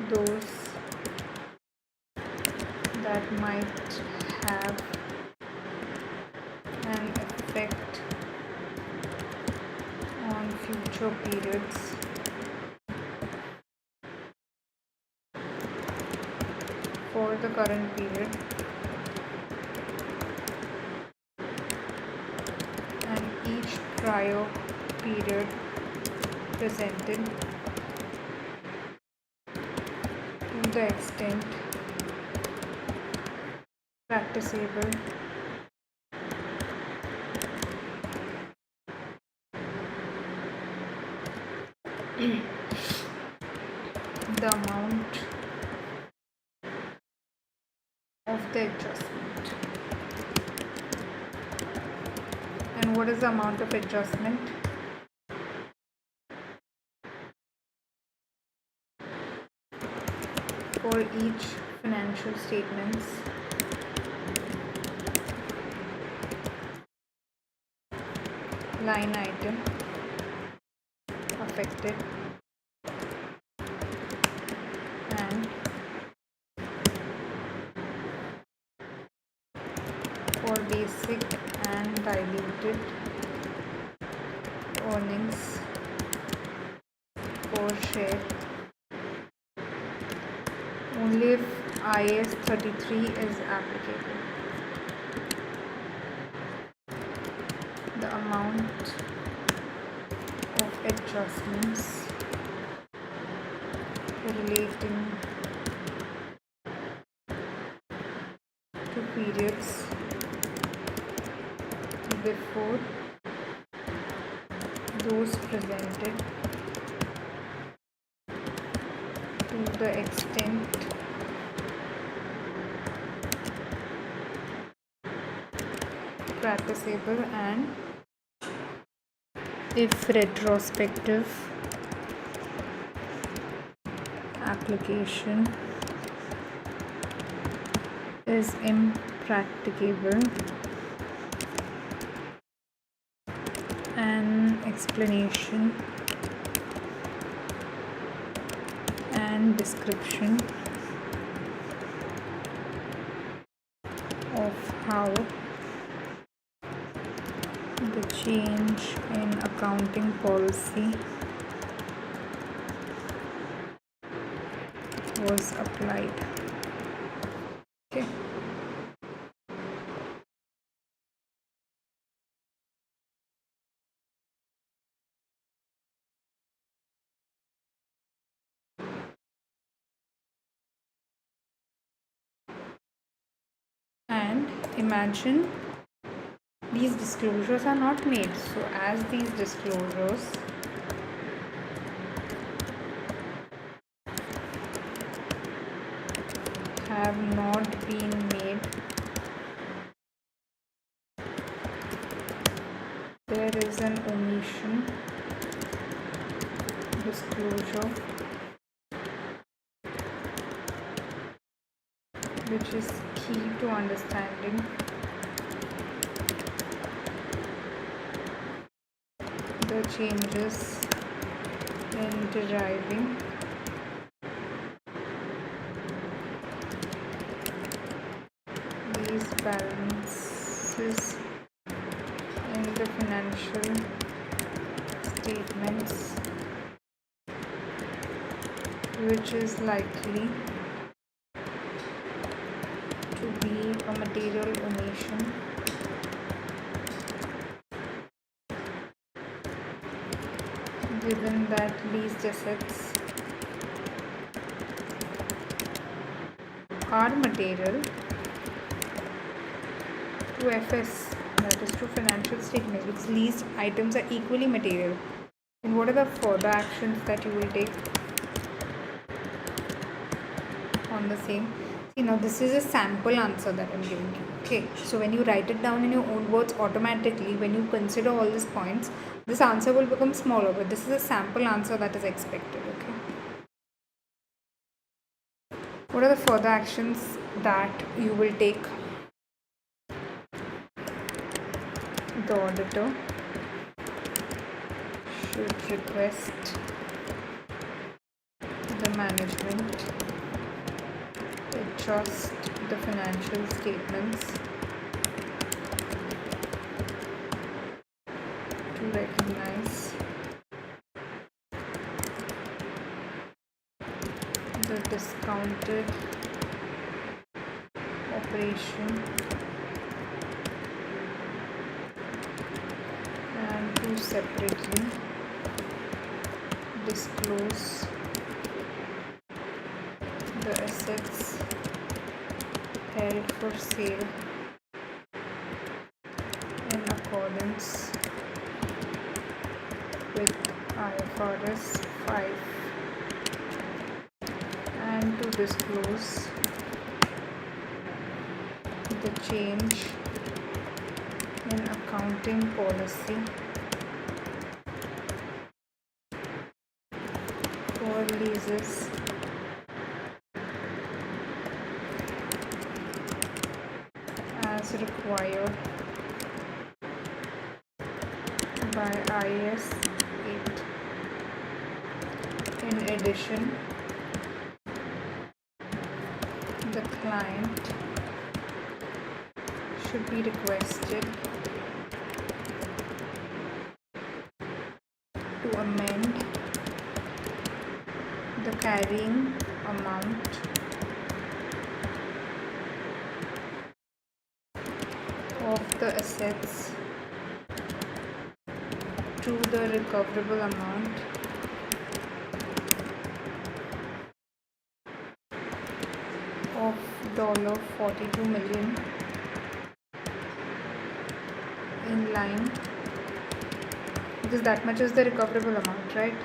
those that might have an effect on future periods, for the current period and each prior period presented, to the extent practicable the amount of the adjustment. And what is the amount of adjustment? For each financial statements line item affected and for basic and diluted earnings per share only if IAS 33 is applicable. The amount of adjustments relating to periods before those presented, to the extent practicable, and if retrospective application is impracticable, an explanation and description of how change in accounting policy was applied. Okay. And imagine these disclosures are not made. So as these disclosures have not been made, there is an omission disclosure which is key to understanding the changes in deriving these balances in the financial statements, which is likely to be a material omission given that leased assets are material to FS, that is to financial statements, which leased items are equally material. And what are the further actions that you will take on the same? See, now this is a sample answer that I'm giving you. Okay, so when you write it down in your own words, automatically when you consider all these points, this answer will become smaller, but this is a sample answer that is expected. Okay, what are the further actions that you will take? The auditor should request the management to adjust the financial statements to recognize the discounted operation and to separately disclose the assets held for sale in accordance with IFRS 5 and to disclose the change in accounting policy for leases as required by IS 8. In addition, the client should be requested to amend the carrying amount of the assets to the recoverable amount of $42 million in line, because that much is the recoverable amount, right,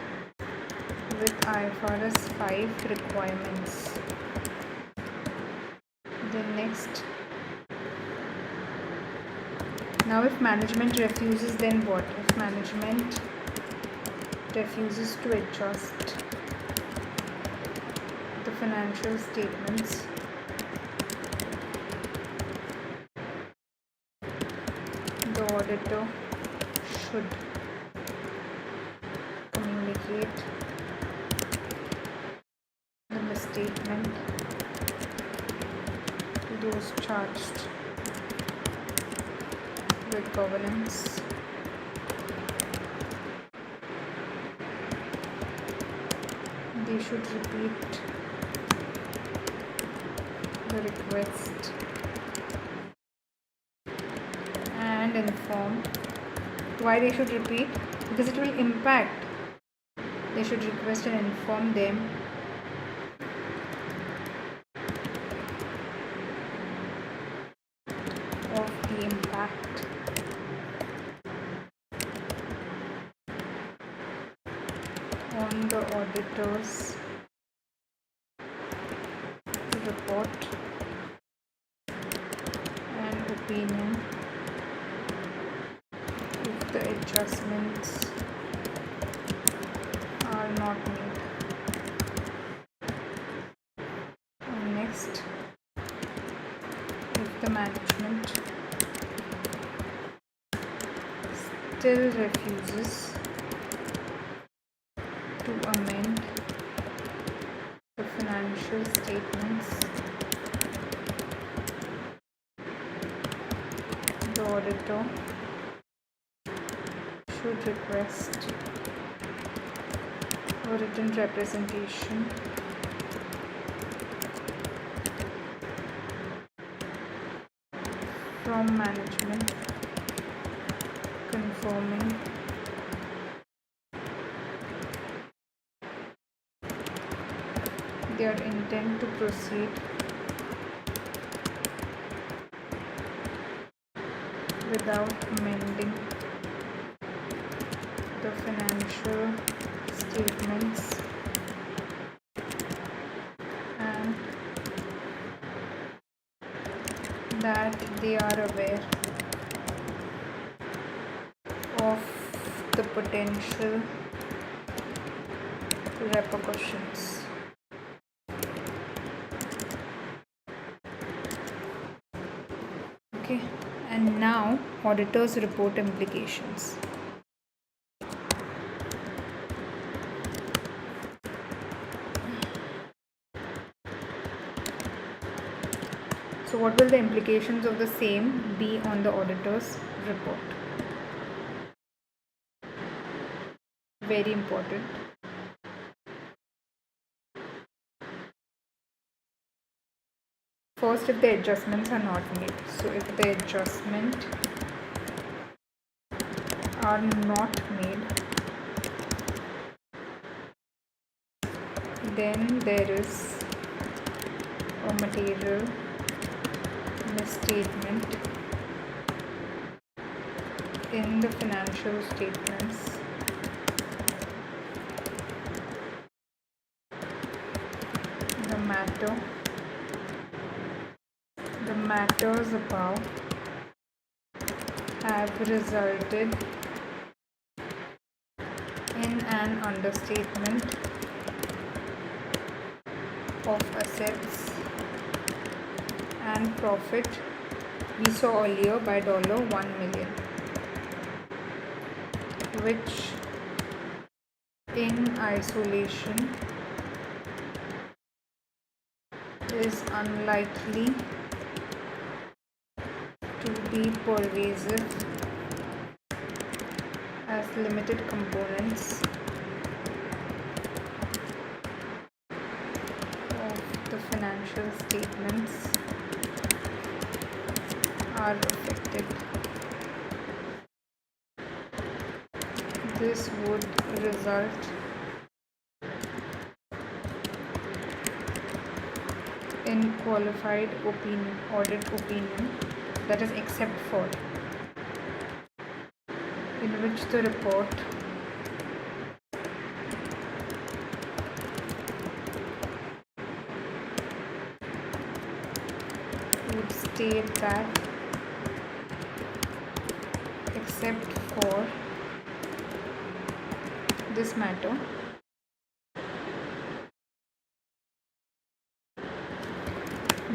with IFRS 5 requirements. The next, now if management refuses, then what? If management refuses to adjust the financial statements, the auditor should communicate the misstatement to those charged with governance they should repeat the request and inform. Why they should repeat? Because it will impact. They should request and inform them of the impact on the auditor's report and opinion if the adjustments are not made. And next, if the management still refuses to amend the financial statements, the auditor should request a written representation from management confirming their intent to proceed without amending the financial statements and that they are aware of the potential repercussions. Okay, and now auditors report implications. So what will the implications of the same be on the auditor's report? Very important. First, if the adjustments are not made. So if the adjustments are not made, then there is a material misstatement in the financial statements the matters above have resulted in an understatement of assets and profit we saw earlier by $1 million, which in isolation is unlikely to be pervasive as limited components of the financial statements are affected. This would result in qualified audit opinion, that is except for, in which the report would state that except for this matter,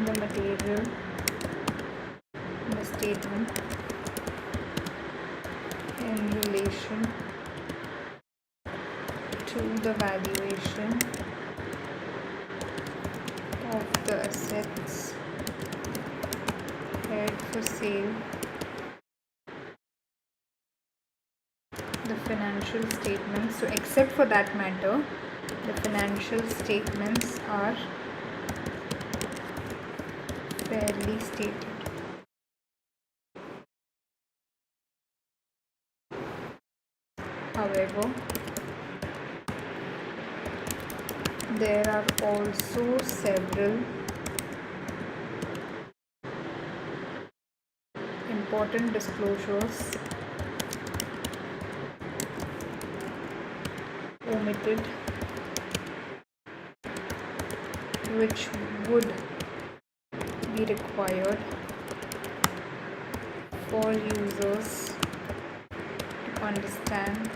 the material misstatement in relation to the valuation of the assets held for sale, the financial statements. So except for that matter, The financial statements are fairly stated. However, there are also several important disclosures omitted, which would be required for users to understand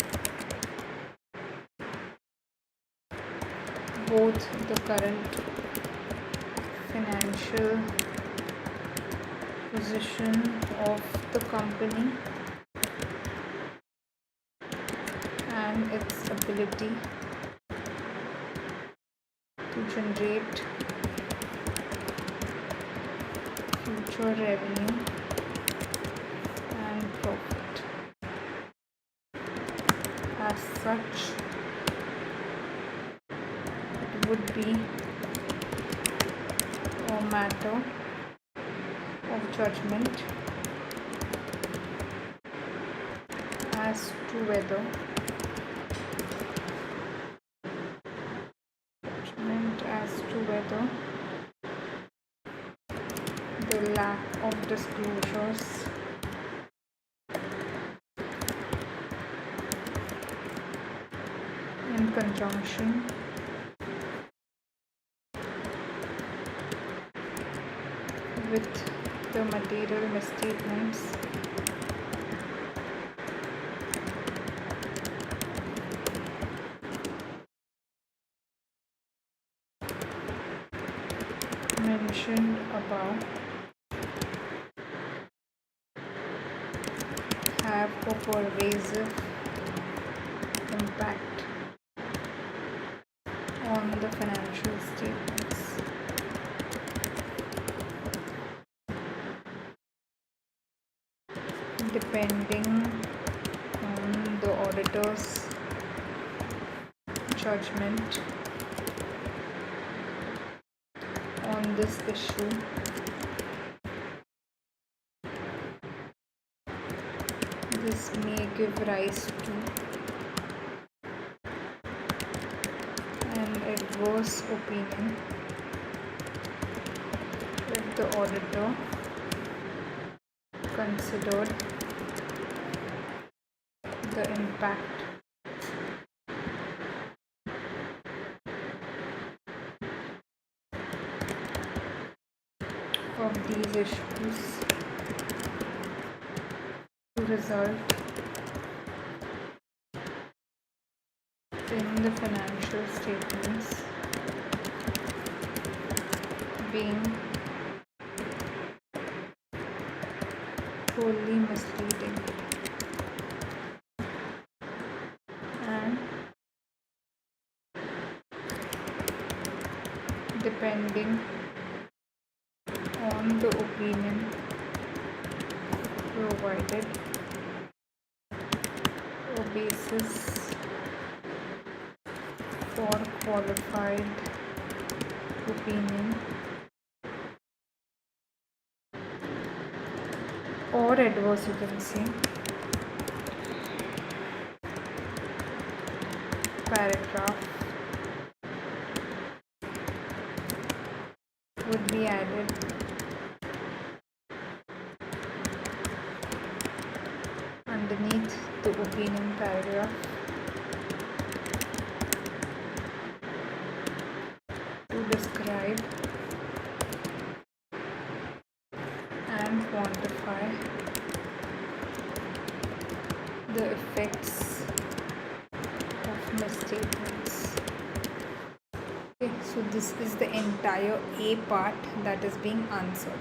both the current financial position of the company and its ability to generate future revenue and profit. As such, it would be a matter of judgment as to whether the lack of disclosures in conjunction with the material misstatements mentioned above have a pervasive impact on the financial statements. Depending on the auditor's judgment on this issue, this may give rise to an adverse opinion if the auditor considered the impact of these issues to result in the financial statements being wholly misleading and depending on the opinion provided, a basis for qualified opinion or adverse, you can say, paragraph would be added underneath the opinion paragraph to describe and quantify the effects of misstatements. Okay, so this is the entire A part that is being answered.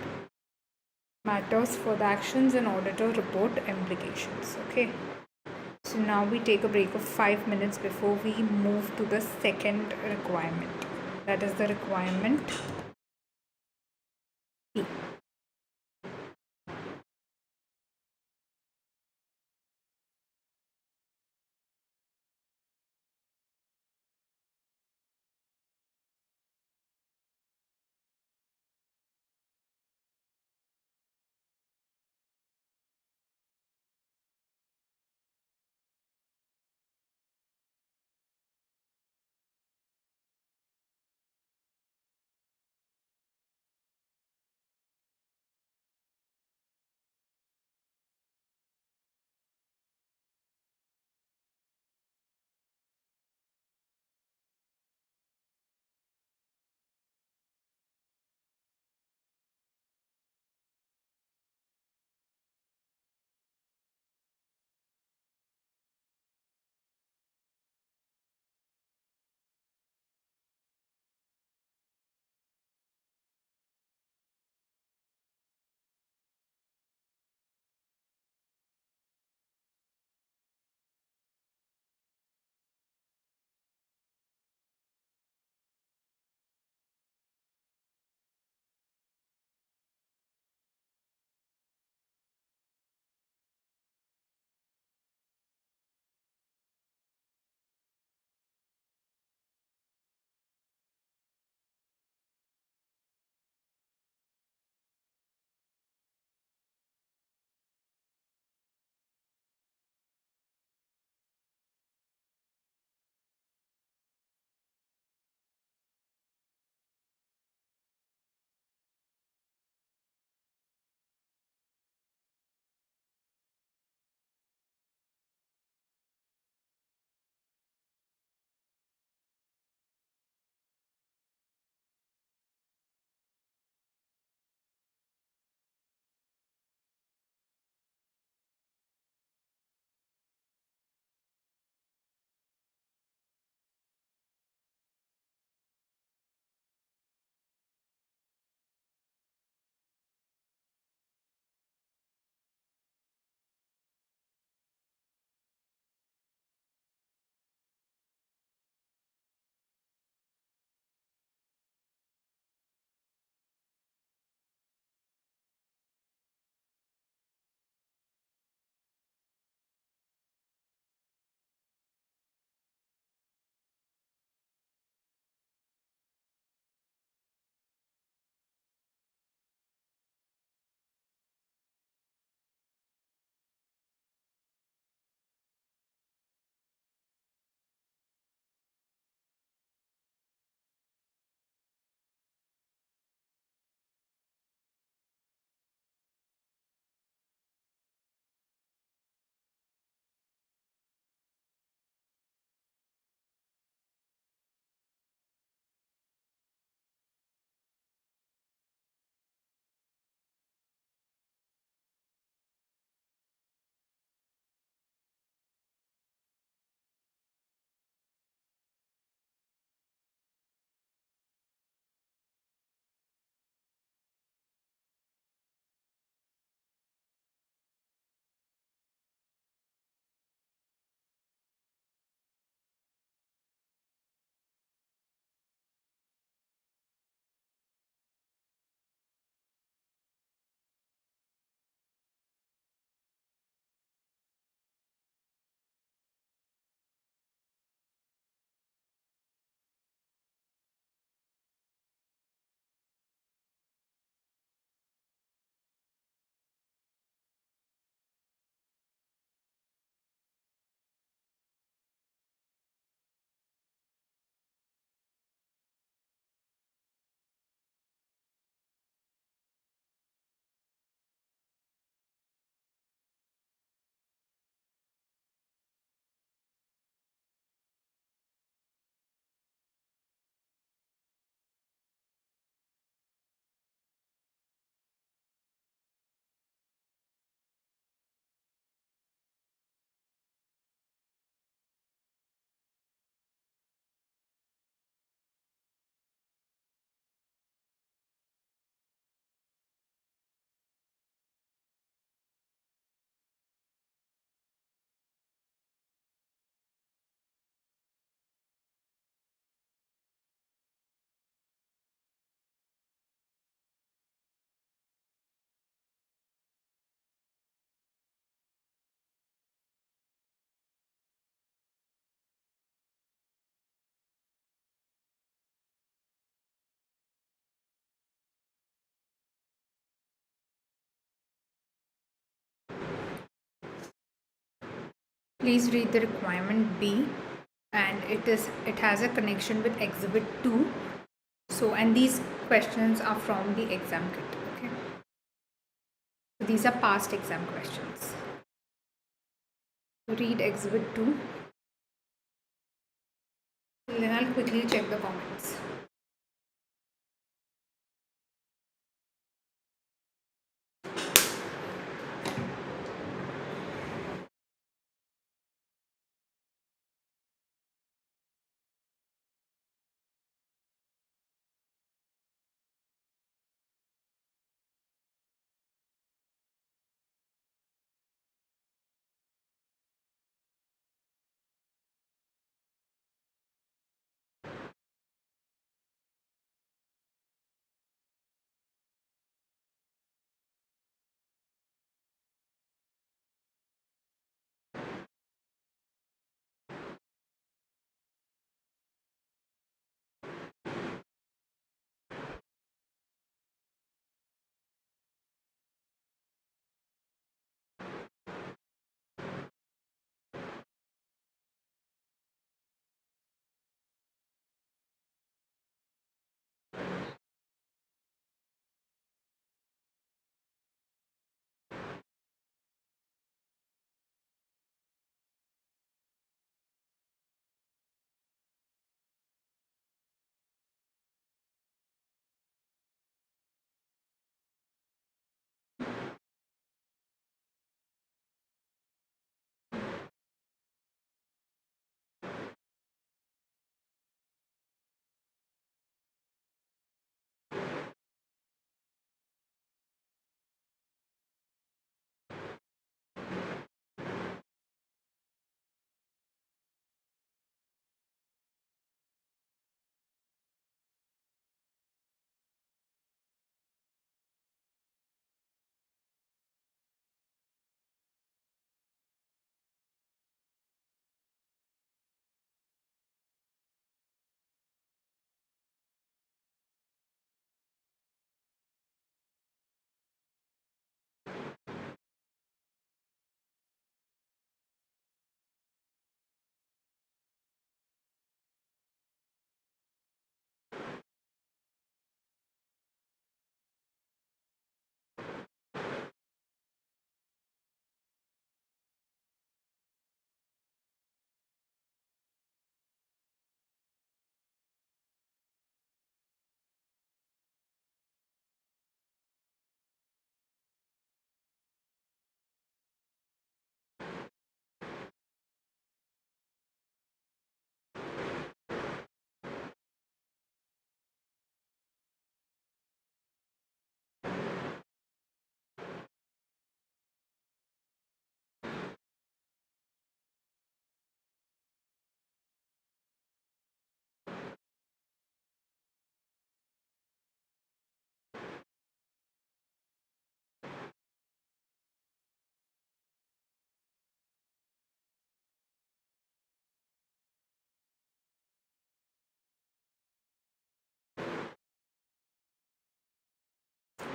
Matters for the actions and auditor report implications. Okay, so now we take a break of 5 minutes before we move to the second requirement, that is the requirement P. Please read the requirement B, and it has a connection with exhibit 2. So, and these questions are from the exam kit. Okay, so these are past exam questions. Read exhibit 2. Then I'll quickly check the comments.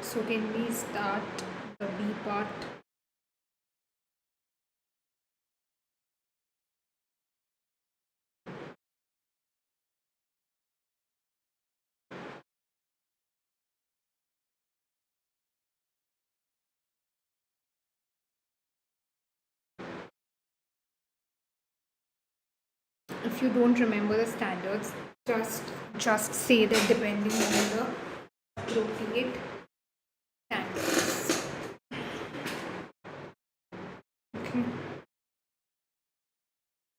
So can we start the B part? If you don't remember the standards, just say that depending on the appropriate standards. Okay.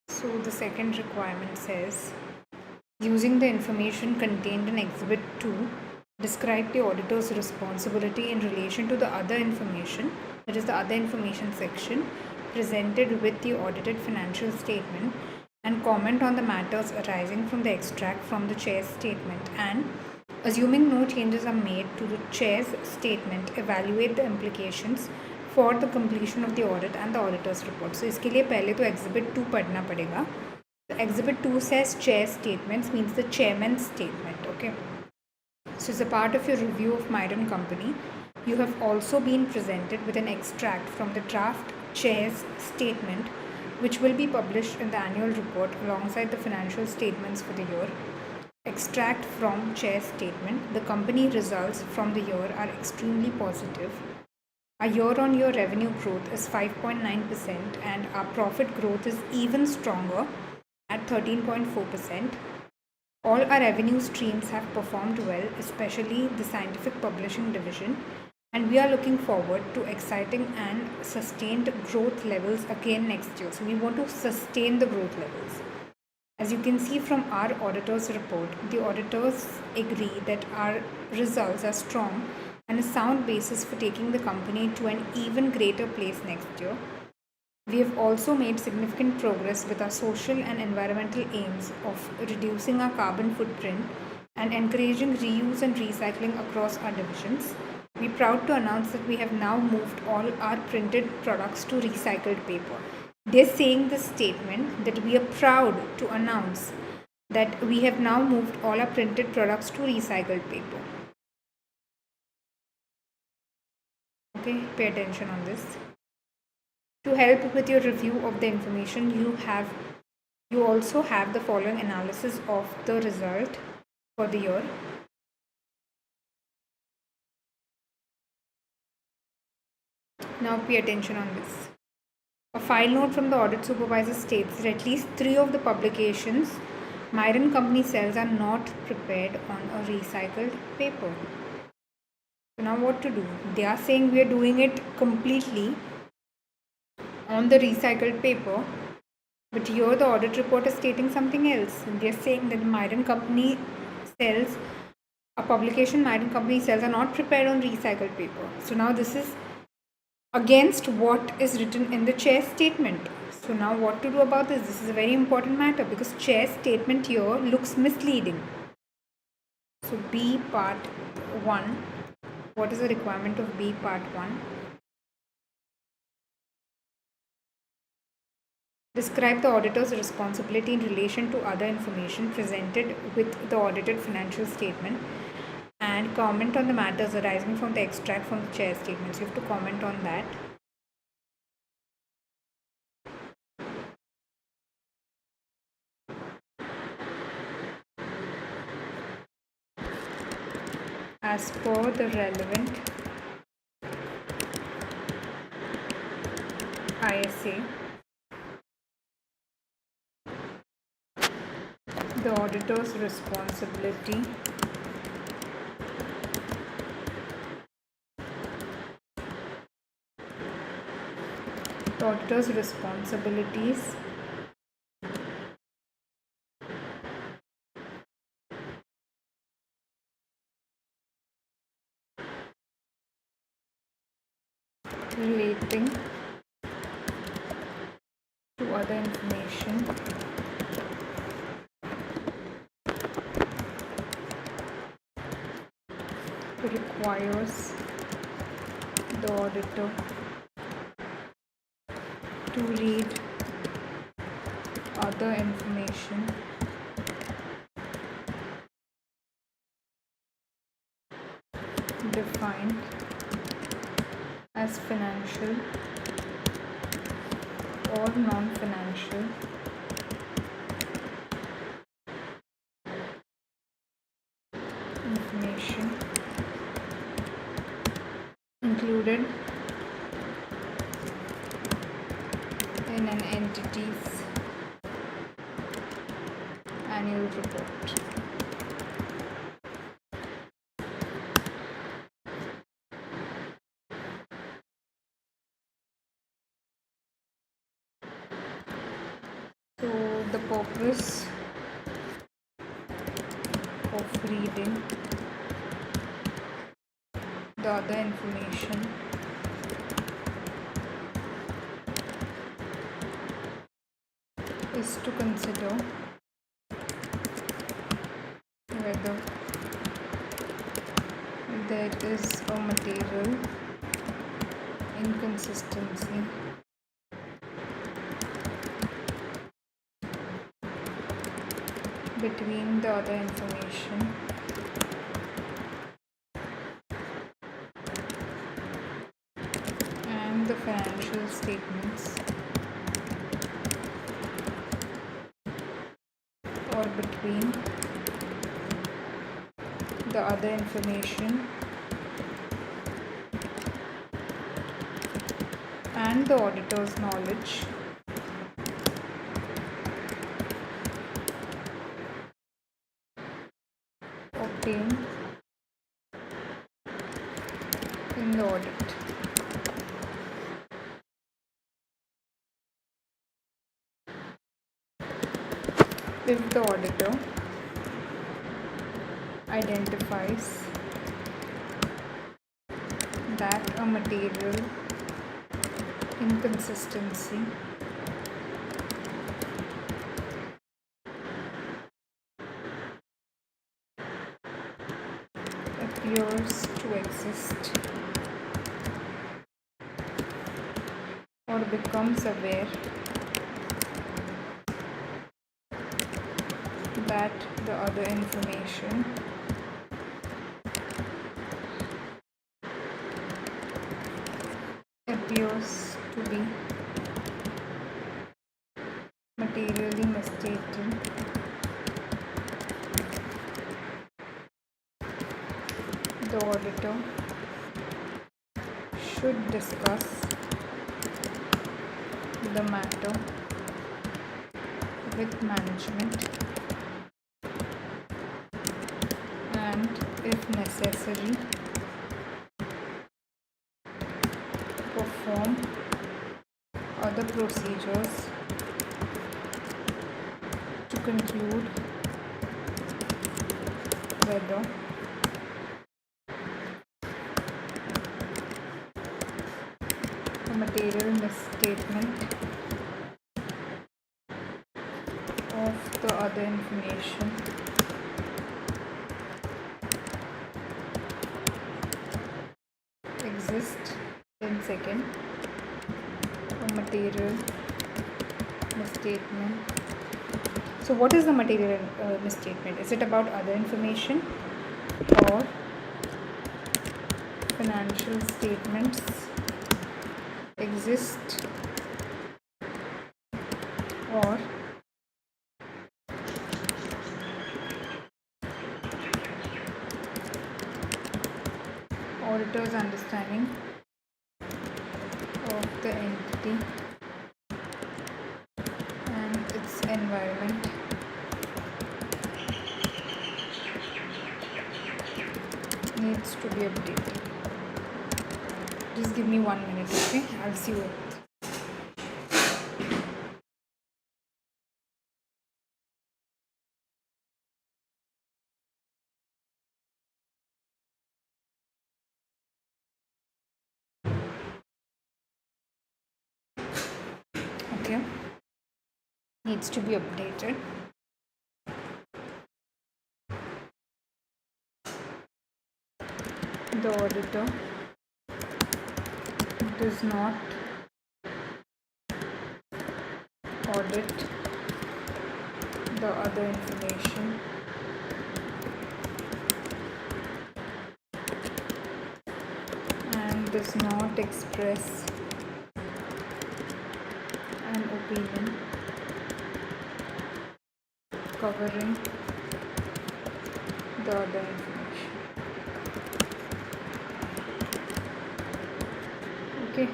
So the second requirement says, using the information contained in Exhibit 2, describe the auditor's responsibility in relation to the other information, that is the other information section, presented with the audited financial statement, and comment on the matters arising from the extract from the chair's statement, and assuming no changes are made to the chair's statement, evaluate the implications for the completion of the audit and the auditor's report. So इसके लिए पहले तो Exhibit 2 पढ़ना पड़ेगा. Exhibit 2 says chair statements, means the chairman's statement. Okay. So as a part of your review of Myron Company, you have also been presented with an extract from the draft chair's statement which will be published in the annual report alongside the financial statements for the year. Extract from chair statement. The company results from the year are extremely positive. Our year-on-year revenue growth is 5.9% and our profit growth is even stronger at 13.4%. All our revenue streams have performed well, especially the scientific publishing division, and we are looking forward to exciting and sustained growth levels again next year. So we want to sustain the growth levels. As you can see from our auditor's report, the auditors agree that our results are strong and a sound basis for taking the company to an even greater place next year. We have also made significant progress with our social and environmental aims of reducing our carbon footprint and encouraging reuse and recycling across our divisions. We are proud to announce that we have now moved all our printed products to recycled paper. They're saying this statement that we are proud to announce that we have now moved all our printed products to recycled paper. Okay, pay attention on this. To help with your review of the information, you also have the following analysis of the result for the year. Now pay attention on this. A file note from the audit supervisor states that at least 3 of the publications Myron Company sells are not prepared on a recycled paper. So now what to do? They are saying we are doing it completely on the recycled paper, but here the audit report is stating something else. They are saying that Myron Company sells, a publication Myron Company sells are not prepared on recycled paper. So now this is against what is written in the chair statement. So now what to do about this? This is a very important matter because chair statement here looks misleading. So B part 1. What is the requirement of B part 1? Describe the auditor's responsibility in relation to other information presented with the audited financial statement and comment on the matters arising from the extract from the chair statements. You have to comment on that. As per the relevant ISA, the auditor's responsibility responsibilities relating to other information requires the auditor to read other information defined as financial or non-financial information included in an entity's annual report. So the purpose of reading the other information is to consider whether there is a material inconsistency between the other information and the financial statements between the other information and the auditor's knowledge obtained in the audit. If the auditor identifies that a material inconsistency appears to exist or becomes aware that the other information appears to be materially misstated, the auditor should discuss the matter with management and, if necessary, perform other procedures to conclude whether a material misstatement of the other information exists. Then second, a material misstatement. So what is the material misstatement? Is it about other information or financial statements exist or auditor's understanding of the entity and its environment needs to be updated. Just give me 1 minute, okay? I'll see you. Okay, needs to be updated. The auditor does not audit the other information and does not express an opinion covering the other information. Okay.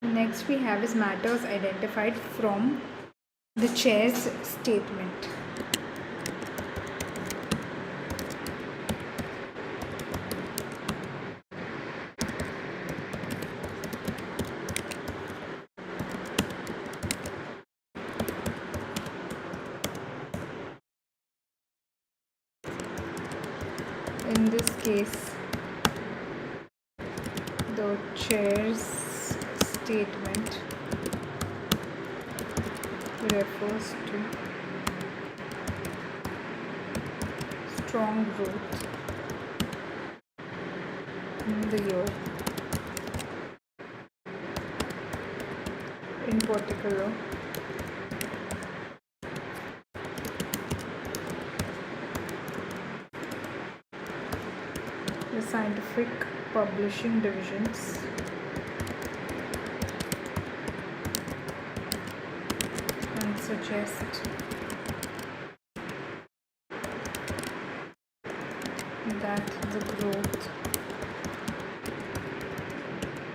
Next we have is matters identified from the chair's statement. In this case, the chair's statement refers to strong growth in the year. In particular, the scientific publishing divisions and suggest that the growth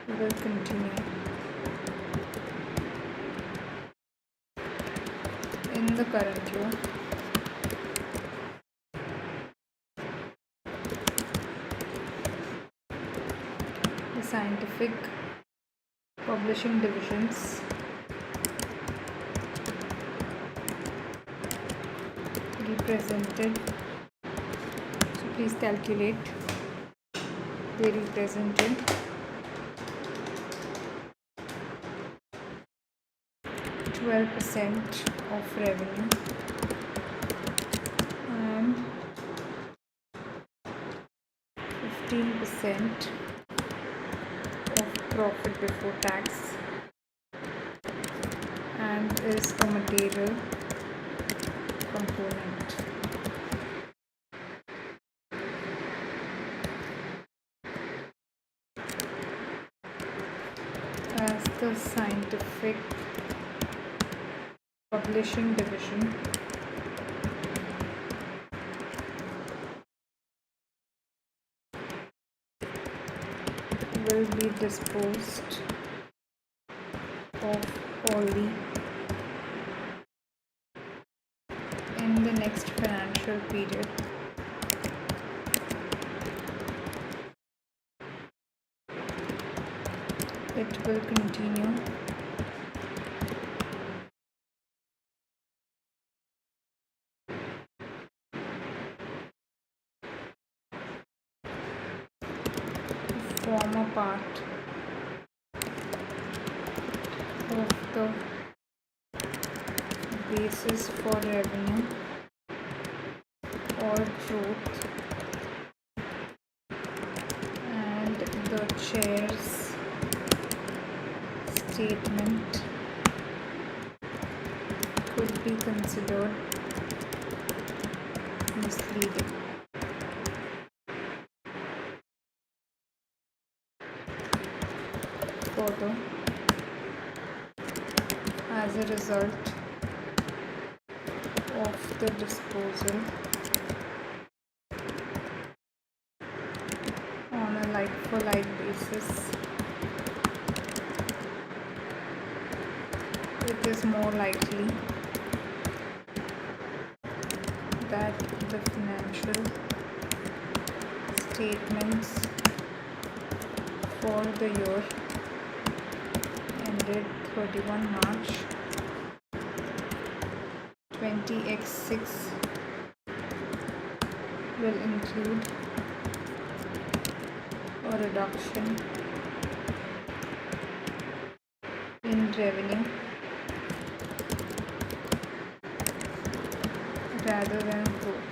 will continue in the current year. The scientific publishing divisions represented, so please calculate, they represented 12% of revenue and 15% of profit before tax, and is a material component. As the scientific publishing division will be disposed of wholly in the next financial period, it will continue to form a part of the basis for revenue or growth, and the chair's statement could be considered misleading. Further, as a result of the disposal on a like-for-like basis, it is more likely that the financial statements for the year ended 31 March 20x6 will include a reduction in revenue rather than growth.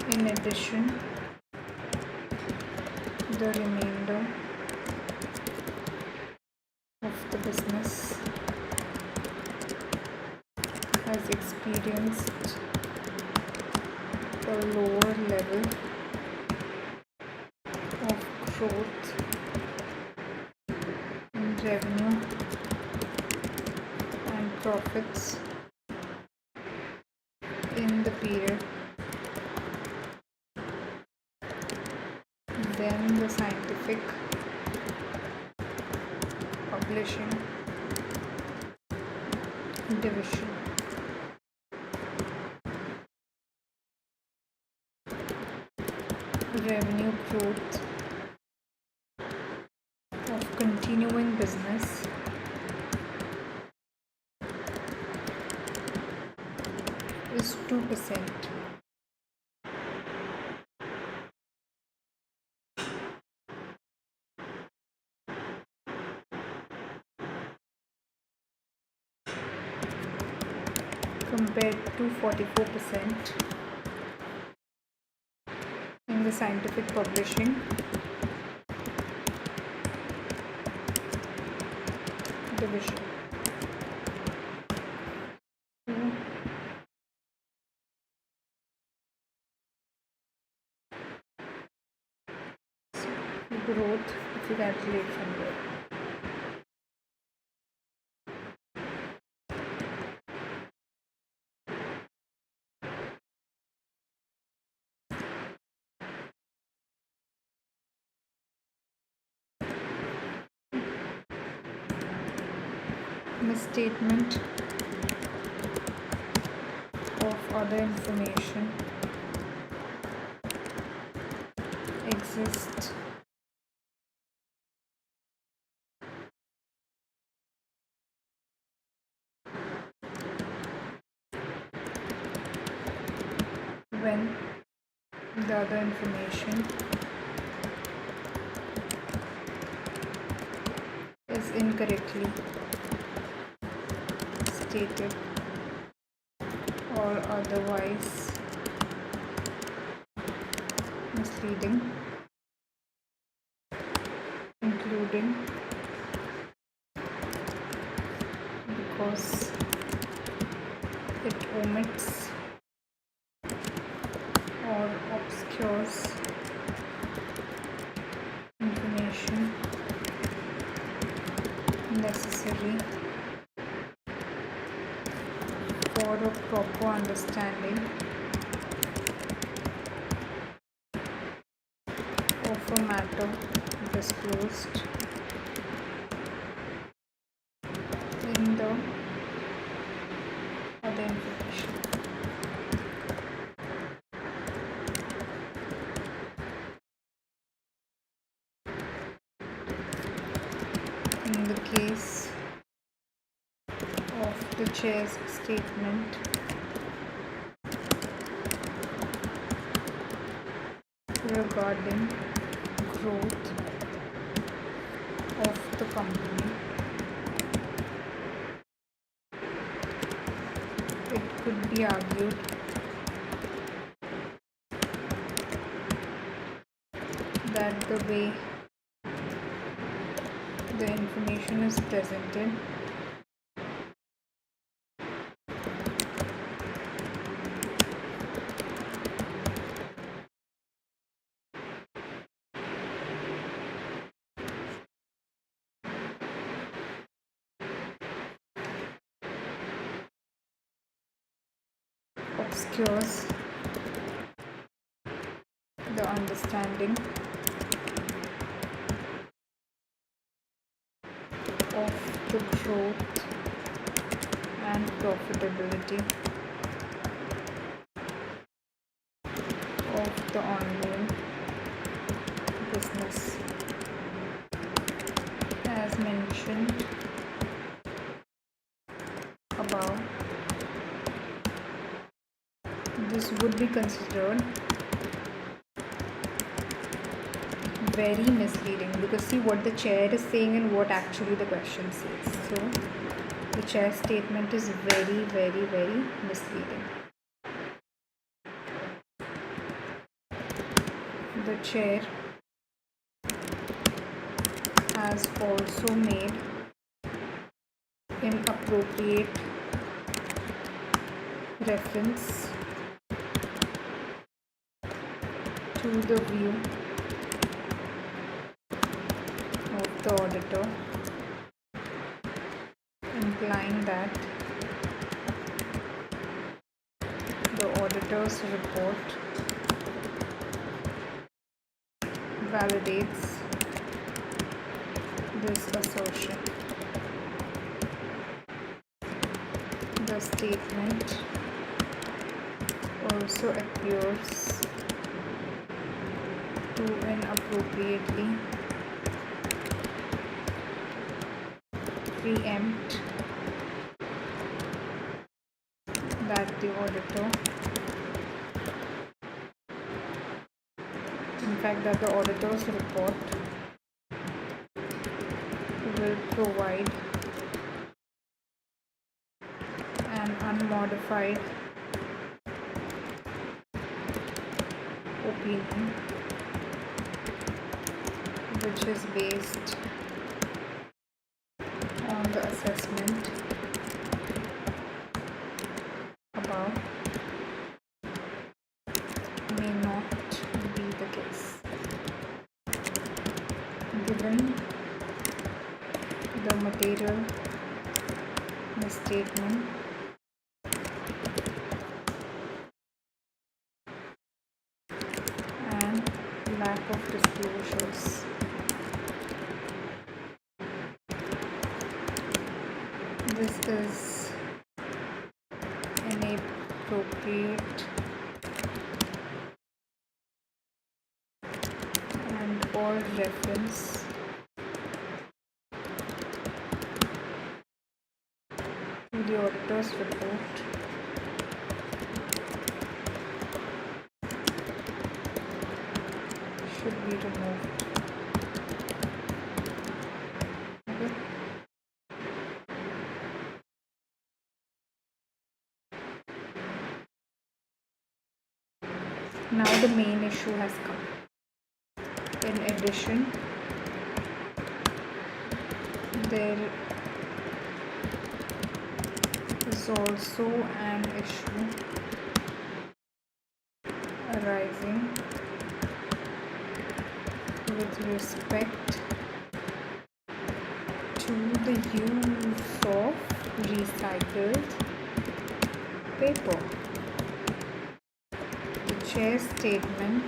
In addition, the remainder of the business has experienced a lower level of growth in revenue and profits in the period than the scientific publishing division. Revenue growth of continuing business is 2%. Compared to 44% in the scientific publishing division. So growth, if you calculate from there, misstatement of other information exists when the other information is incorrectly stated or otherwise misleading, including because it omits or obscures information necessary for a proper understanding of a matter disclosed in the other information. In the case of the chair's statement, regarding growth of the company, it could be argued that the way the information is presented obscures the understanding of the growth and profitability of the ongoing business. As mentioned above, this would be considered very misleading, because see what the chair is saying and what actually the question says. So the chair statement is very, very, very misleading. The chair has also made inappropriate reference to the view of the auditor, implying that the auditor's report validates this assertion. The statement also appears to inappropriately preempt that the auditor, in fact, that the auditor's report will provide an unmodified opinion which is based on the assessment above may not be the case, given the material misstatement and lack of disclosures. This is inappropriate and all reference to the auditor's report should be removed. Okay. Now the main issue has come. In addition, there is also an issue arising with respect to the use of recycled paper. The chair's statement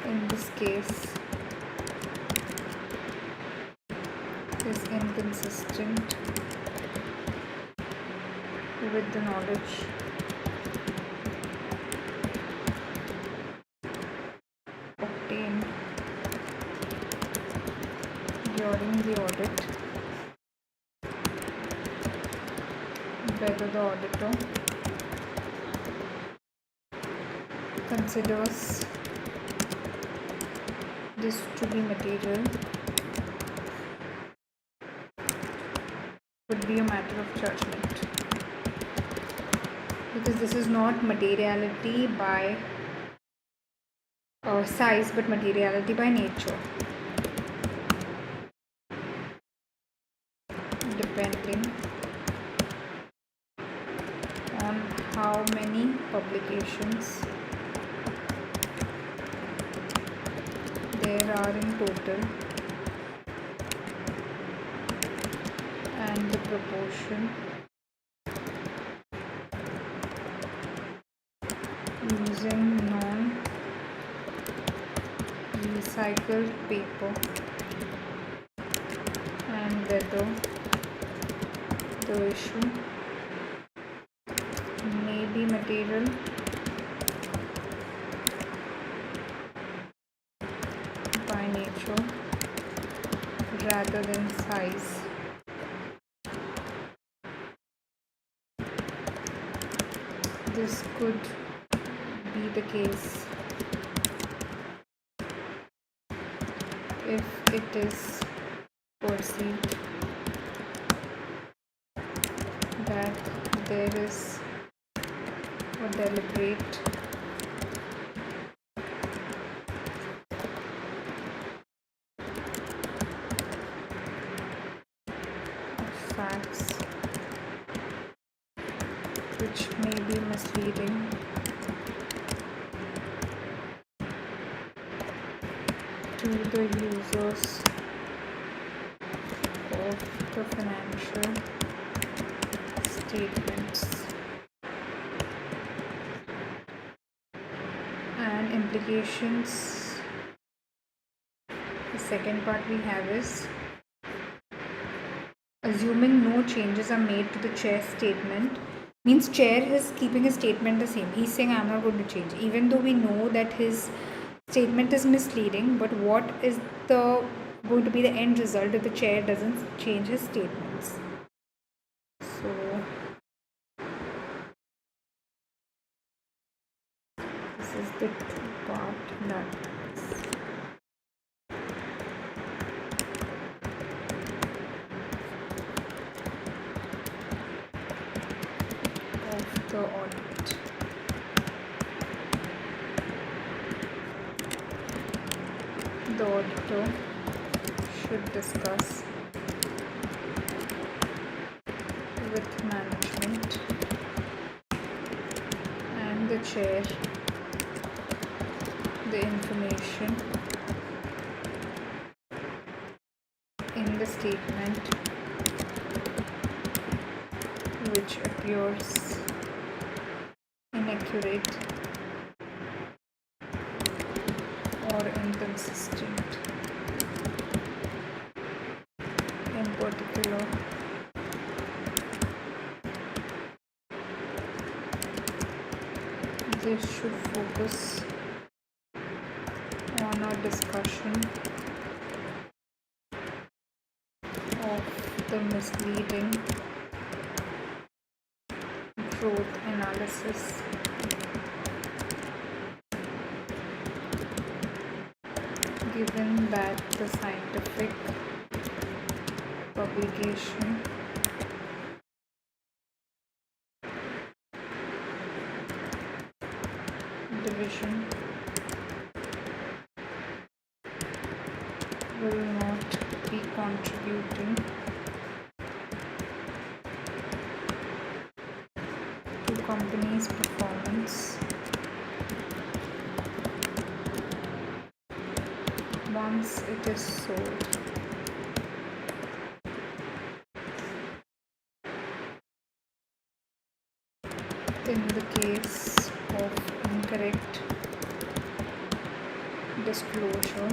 in this case is inconsistent with the knowledge obtained during the audit, whether the auditor considers this to be material would be a matter of judgment, because this is not materiality by size but materiality by nature, depending on how many publications there are in total and the proportion using non-recycled paper, and whether the issue may be material by nature rather than size. This could be the case if it is perceived that there is a deliberate facts which may be misleading to the users of the financial statements. And implications, the second part we have is, assuming no changes are made to the chair's statement, means chair is keeping his statement the same. He's saying I'm not going to change, even though we know that his statement is misleading. But what is going to be the end result if the chair doesn't change his statements? So this is the two-part that of the audit. The auditor should discuss with management and the chair the information in the statement which appears inaccurate or inconsistent particular this should focus on a discussion of the misleading growth analysis given that the scientific publication division will not be contributing to company's performance once it is sold. In the case of incorrect disclosure,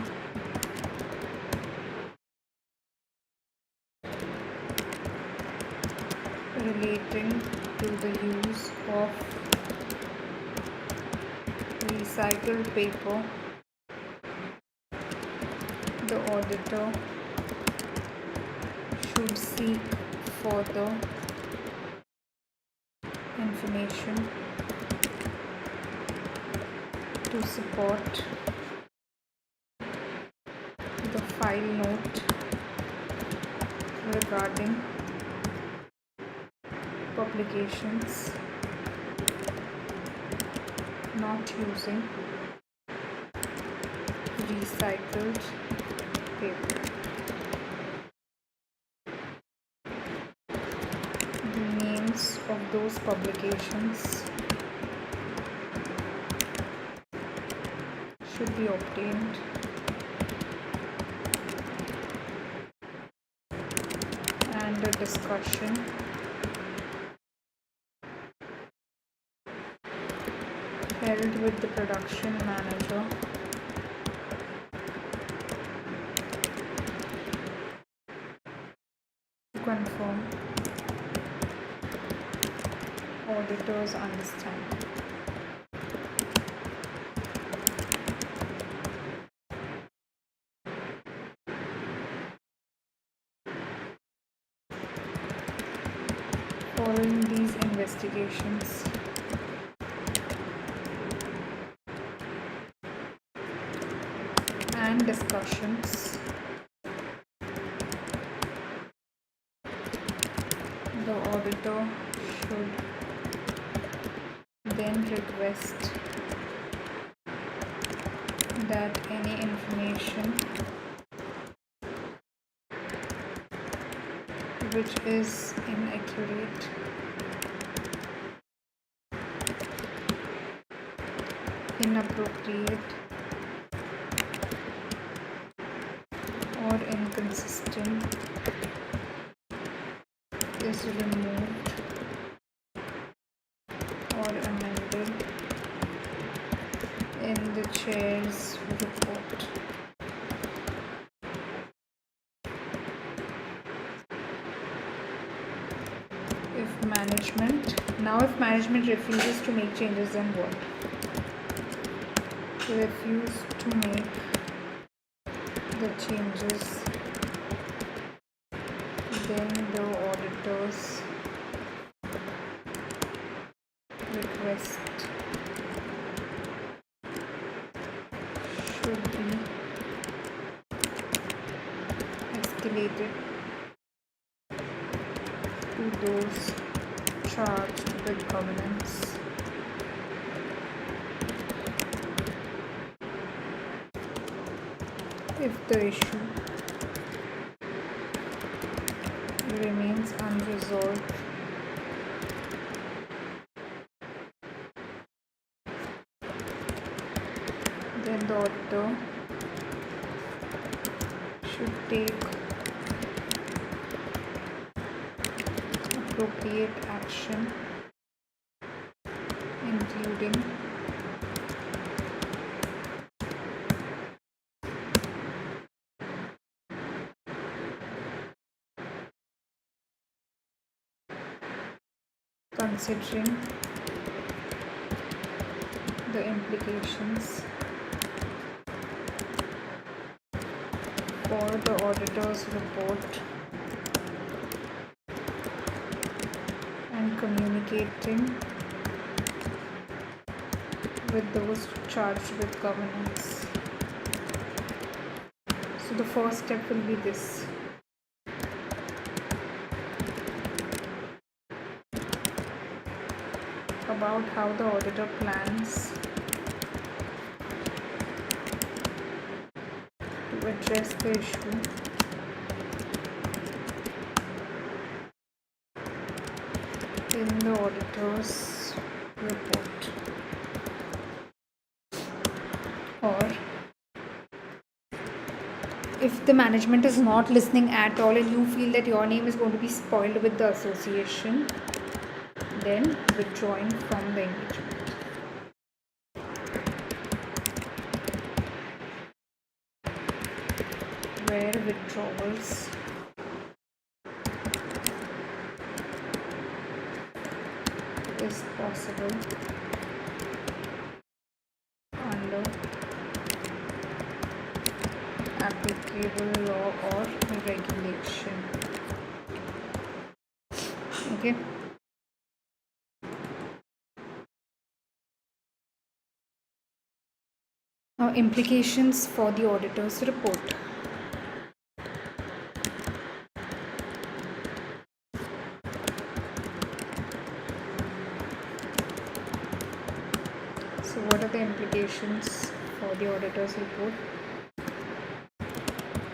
relating to the use of recycled paper, the auditor should seek further information to support the file note regarding publications not using recycled paper. The names of those publications should be obtained and a discussion held with the production manager to confirm auditor's understanding. Following these investigations, and discussions, the auditor should then request that any information which is inaccurate inappropriate or inconsistent is removed or amended in the chair's report. If management refuses to make changes, then what? Refuse to make the changes, then the auditor's request should be escalated to those charged with governance. If the issue remains unresolved, then the auditor should take appropriate action, including considering the implications for the auditor's report and communicating with those charged with governance. So the first step will be this. About how the auditor plans to address the issue in the auditor's report. Or if the management is not listening at all and you feel that your name is going to be spoiled with the association, then withdrawing from the engagement. Where withdrawals is possible under applicable law or regulation. Okay. Now, implications for the auditor's report. So, what are the implications for the auditor's report?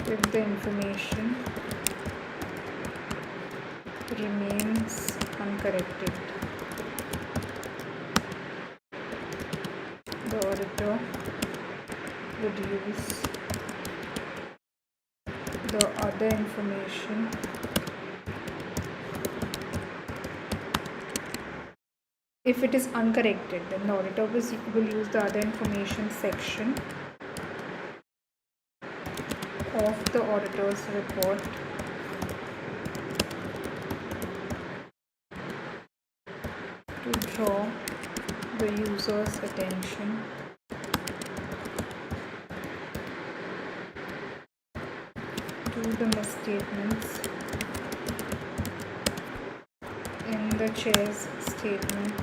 If the information remains uncorrected, the auditor would use the other information if it is uncorrected, then the auditor will use the other information section of the auditor's report to draw the user's attention to the misstatements in the chair's statement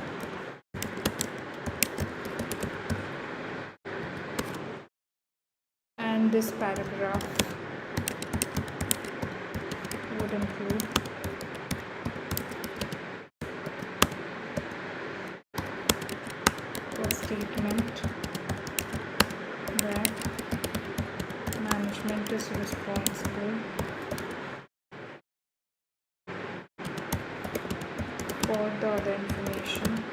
and this paragraph would include a statement that management is responsible for the other information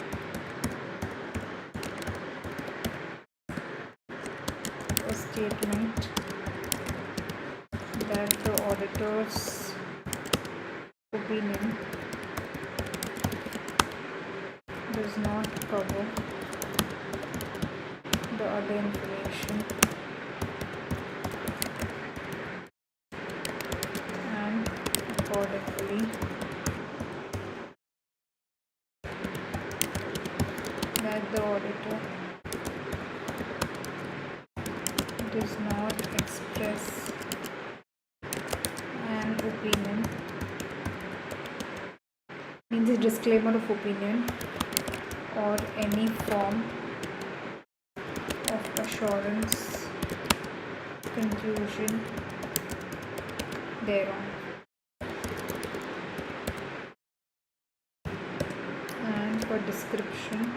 a statement that the auditor's opinion does not cover the other information and accordingly that the auditor does not express an opinion, means a disclaimer of opinion or any form of assurance, conclusion thereon. And for description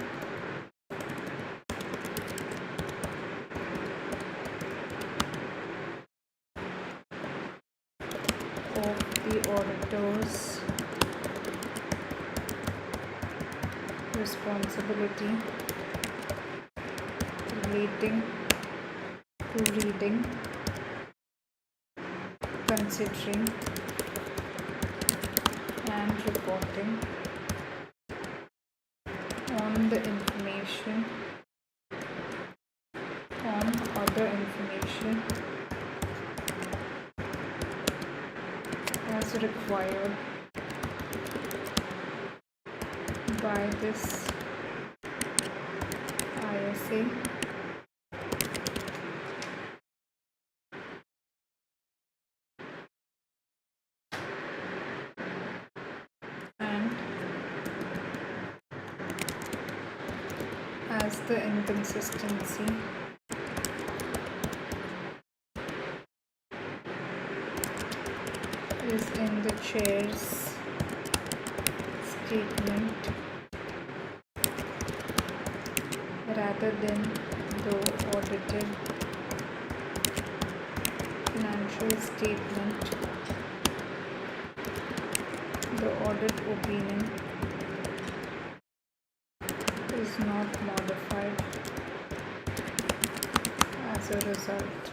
of the auditor's responsibility relating to reading, considering and reporting on the information, on other information as required by by this ISA and as the inconsistency is in the chair's statement rather than the audited financial statement, the audit opinion is not modified as a result.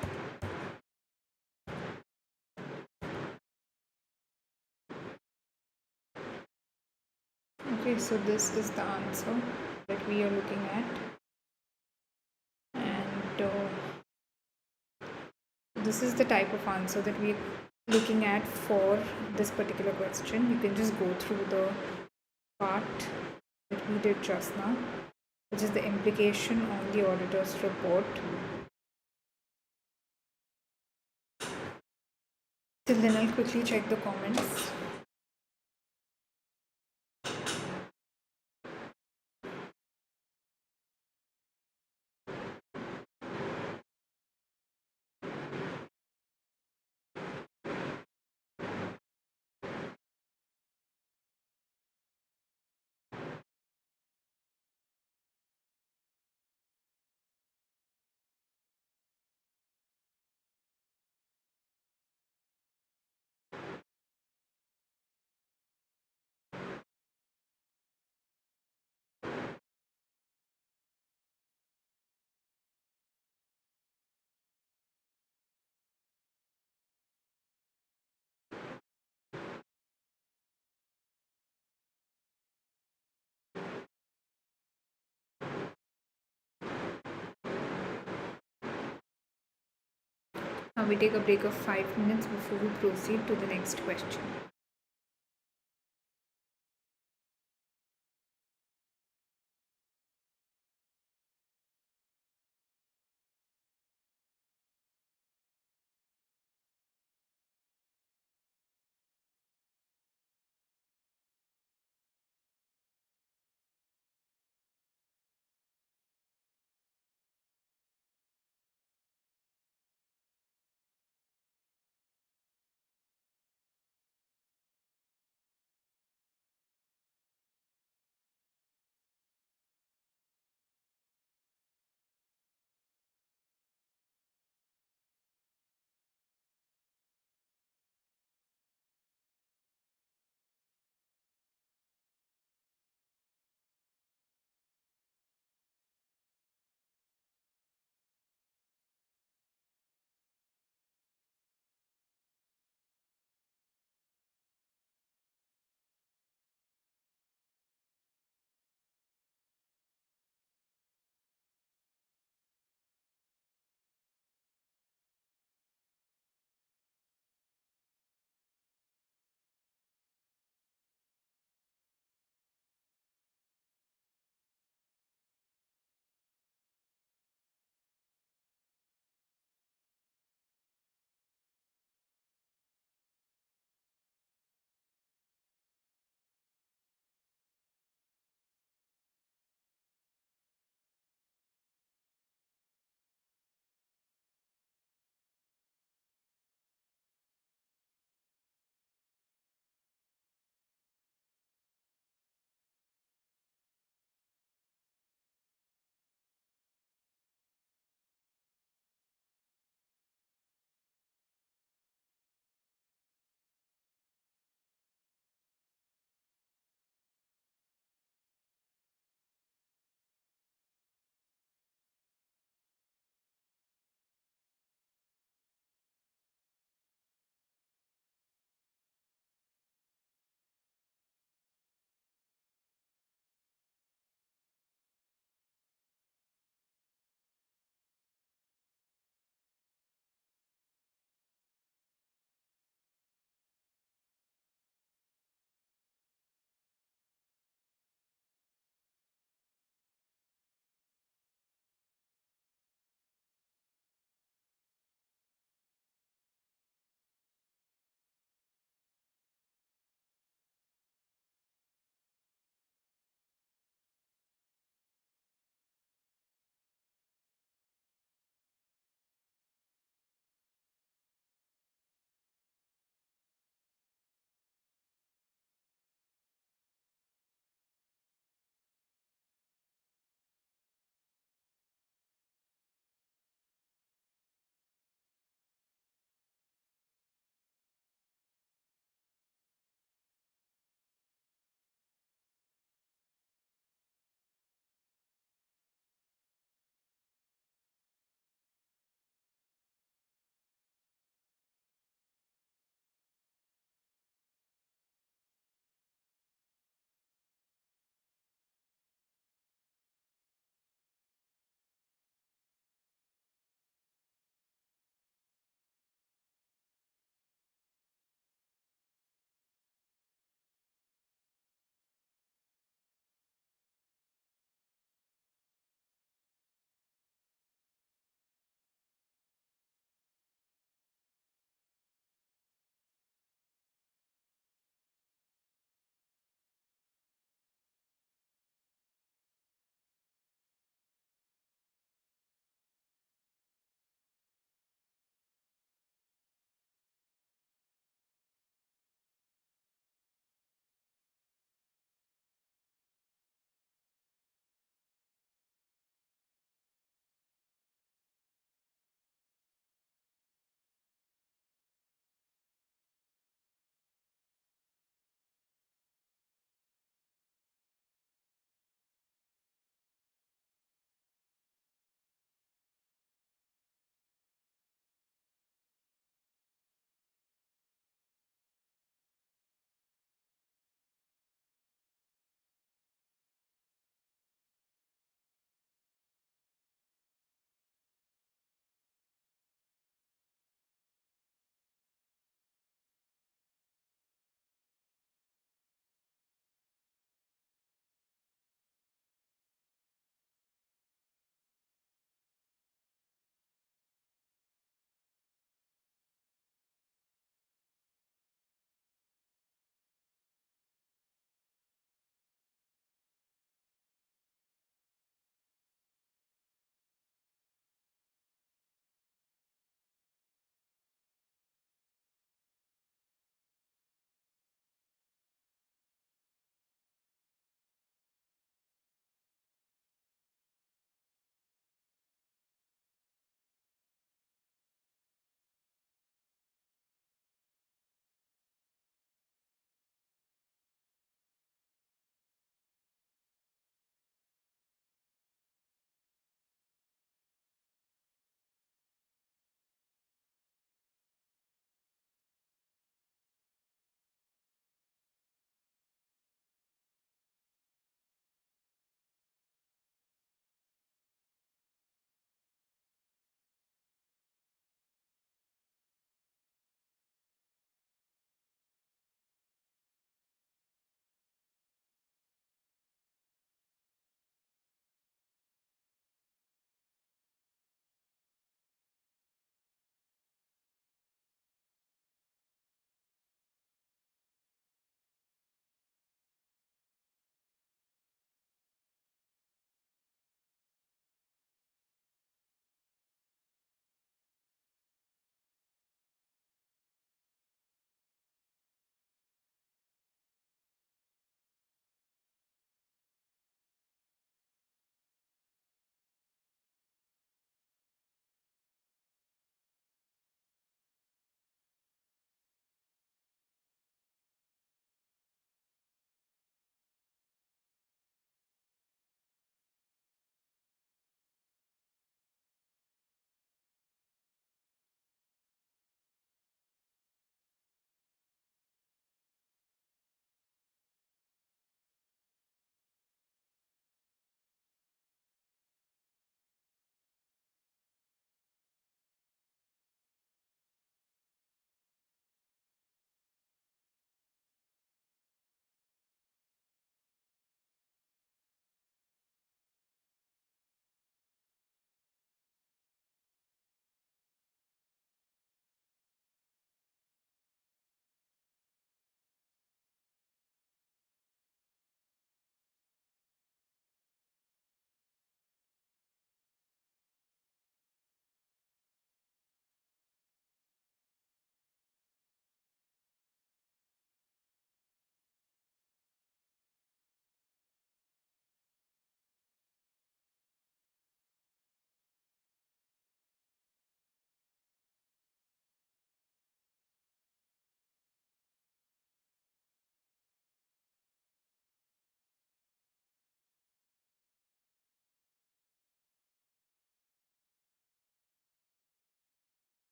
Okay, so this is the answer that we are looking at, and this is the type of answer that we are looking at for this particular question. You can just go through the part that we did just now, which is the implication on the auditor's report. Till then, I'll quickly check the comments. Now we take a break of 5 minutes before we proceed to the next question.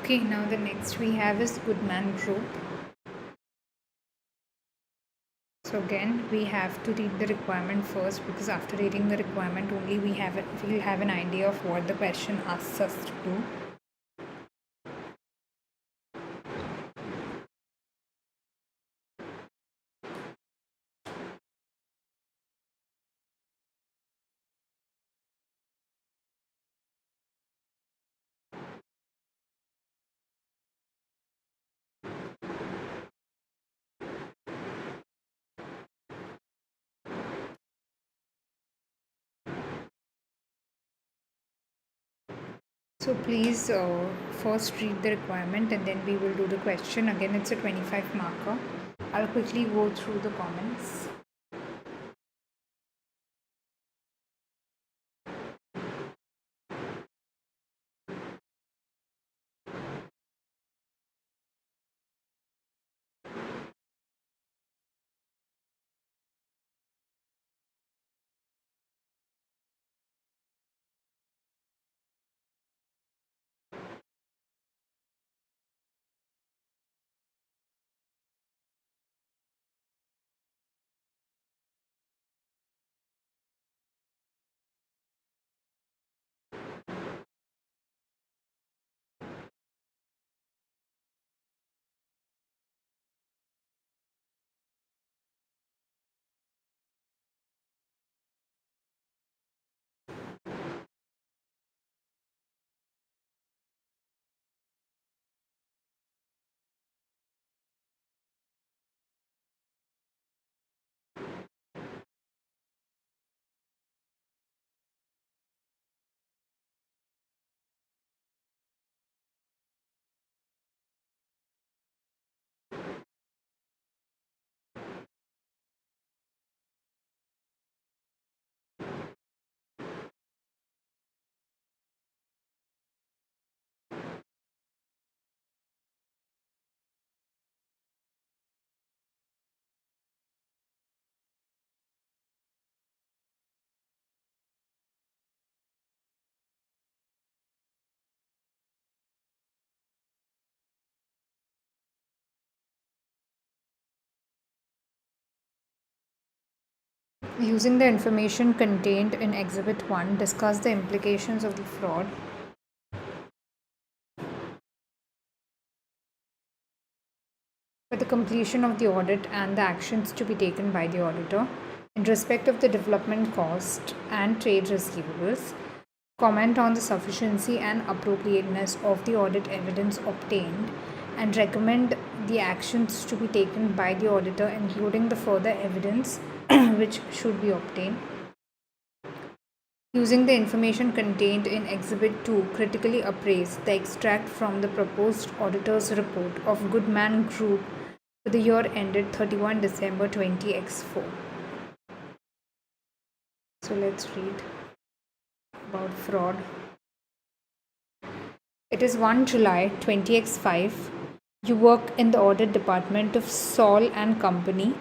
Okay, now the next we have is Goodman Group. So again, we have to read the requirement first, because after reading the requirement only we'll have an idea of what the question asks us to do. So please first read the requirement and then we will do the question. Again, it's a 25 marker. I'll quickly go through the comments. Using the information contained in Exhibit 1, discuss the implications of the fraud. For the completion of the audit and the actions to be taken by the auditor in respect of the development cost and trade receivables, comment on the sufficiency and appropriateness of the audit evidence obtained, and recommend the actions to be taken by the auditor, including the further evidence which should be obtained. Using the information contained in Exhibit 2, critically appraise the extract from the proposed auditor's report of Goodman Group for the year ended 31 December 20x4. So let's read about fraud. It is 1 July 20x5. You work in the audit department of Saul and Company,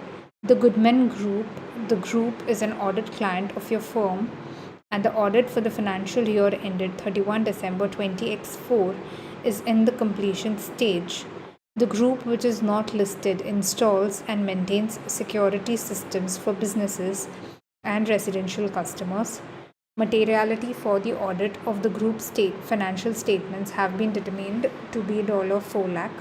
the Goodman Group. The group is an audit client of your firm, and the audit for the financial year ended 31 December 20x4 is in the completion stage. The group, which is not listed, installs and maintains security systems for businesses and residential customers. Materiality for the audit of the group's financial statements have been determined to be $4 lakh.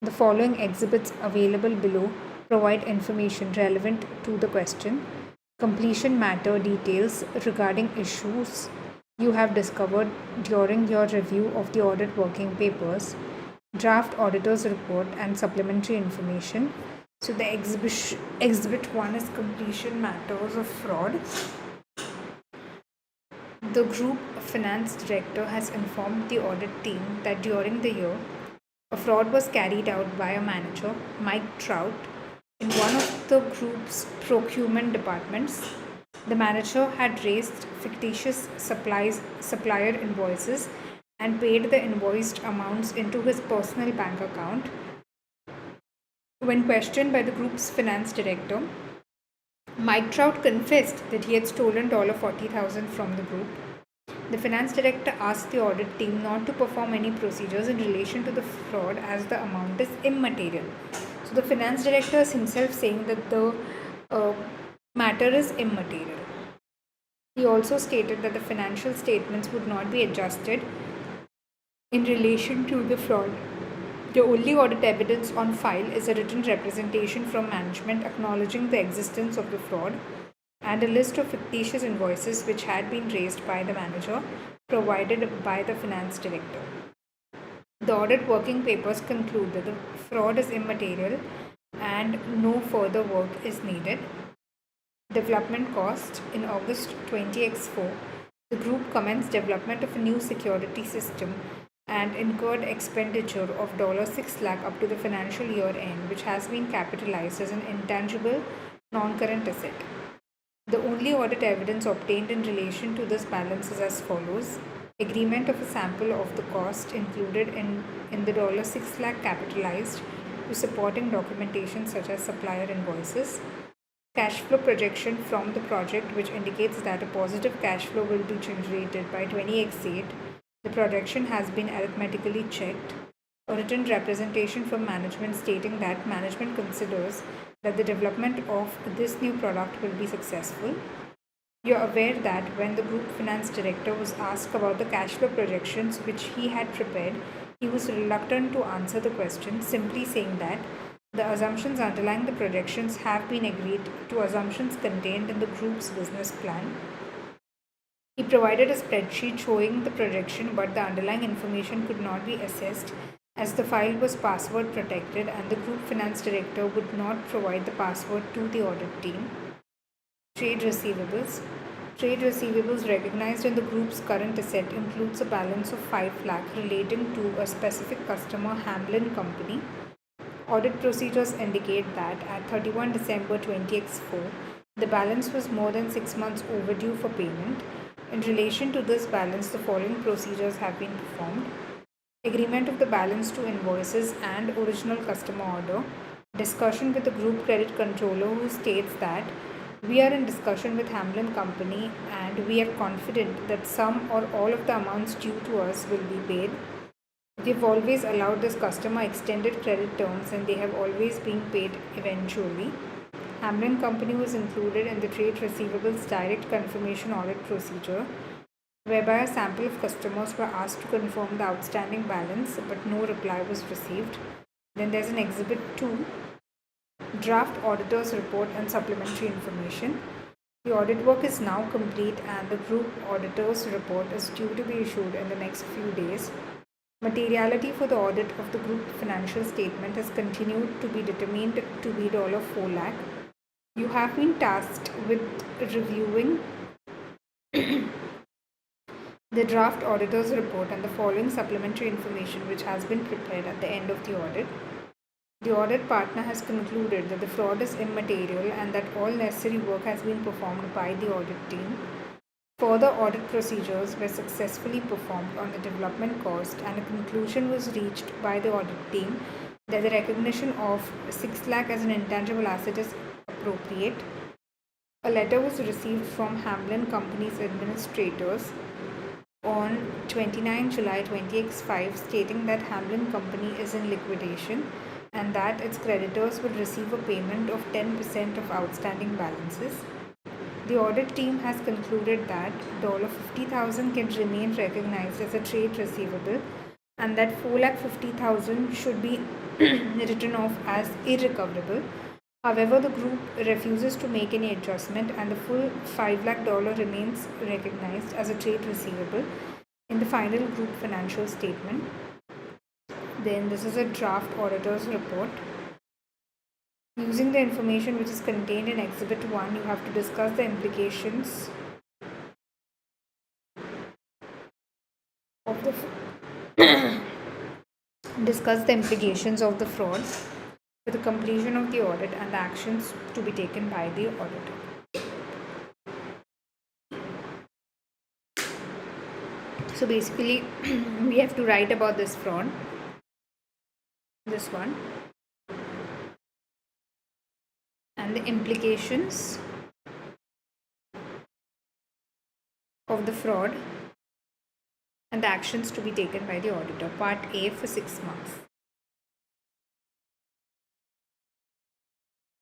The following exhibits available below provide information relevant to the question. Completion matter details regarding issues you have discovered during your review of the audit working papers, draft auditor's report, and supplementary information. So the exhibit 1 is completion matters of fraud. The group finance director has informed the audit team that during the year, a fraud was carried out by a manager, Mike Trout, in one of the group's procurement departments. The manager had raised fictitious supplier invoices and paid the invoiced amounts into his personal bank account. When questioned by the group's finance director, Mike Trout confessed that he had stolen $40,000 from the group. The finance director asked the audit team not to perform any procedures in relation to the fraud as the amount is immaterial. So the finance director is himself saying that the matter is immaterial. He also stated that the financial statements would not be adjusted in relation to the fraud. The only audit evidence on file is a written representation from management acknowledging the existence of the fraud and a list of fictitious invoices which had been raised by the manager provided by the finance director. The audit working papers conclude that the fraud is immaterial and no further work is needed. Development cost. In August 20x4, the group commenced development of a new security system and incurred expenditure of $6 lakh up to the financial year end, which has been capitalized as an intangible non-current asset. The only audit evidence obtained in relation to this balance is as follows. Agreement of a sample of the cost included in the $6 lakh capitalized to supporting documentation such as supplier invoices. Cash flow projection from the project which indicates that a positive cash flow will be generated by 20x8. The projection has been arithmetically checked. A written representation from management stating that management considers that the development of this new product will be successful. You are aware that when the group finance director was asked about the cash flow projections which he had prepared, he was reluctant to answer the question, simply saying that the assumptions underlying the projections have been agreed to assumptions contained in the group's business plan. He provided a spreadsheet showing the projection, but the underlying information could not be assessed as the file was password protected and the group finance director would not provide the password to the audit team. Trade receivables. Trade receivables recognized in the group's current asset includes a balance of 5 lakh relating to a specific customer, Hamlin Company. Audit procedures indicate that at 31 December 20x4, the balance was more than 6 months overdue for payment. In relation to this balance, the following procedures have been performed. Agreement of the balance to invoices and original customer order. Discussion with the group credit controller who states that we are in discussion with Hamlin Company and we are confident that some or all of the amounts due to us will be paid. We've always allowed this customer extended credit terms and they have always been paid eventually. Hamlin Company was included in the trade receivables direct confirmation audit procedure, whereby a sample of customers were asked to confirm the outstanding balance but no reply was received. Then there's an Exhibit 2, Draft Auditor's Report and Supplementary Information. The audit work is now complete and the Group Auditor's Report is due to be issued in the next few days. Materiality for the audit of the group financial statement has continued to be determined to be $4 lakh. You have been tasked with reviewing the draft auditor's report and the following supplementary information which has been prepared at the end of the audit. The audit partner has concluded that the fraud is immaterial and that all necessary work has been performed by the audit team. Further audit procedures were successfully performed on the development cost and a conclusion was reached by the audit team that the recognition of 6 lakh as an intangible asset is appropriate. A letter was received from Hamlin Company's administrators on 29 July 20x5 stating that Hamlin Company is in liquidation and that its creditors will receive a payment of 10% of outstanding balances. The audit team has concluded that $50,000 can remain recognized as a trade receivable and that $450,000 should be written off as irrecoverable. However, the group refuses to make any adjustment and the full $5 lakh remains recognized as a trade receivable in the final group financial statement. Then this is a draft auditor's report. Using the information which is contained in Exhibit 1, you have to discuss the implications of the fraud for the completion of the audit and the actions to be taken by the auditor. So basically, we have to write about this fraud. This one. And the implications of the fraud and the actions to be taken by the auditor. Part A for 6 months.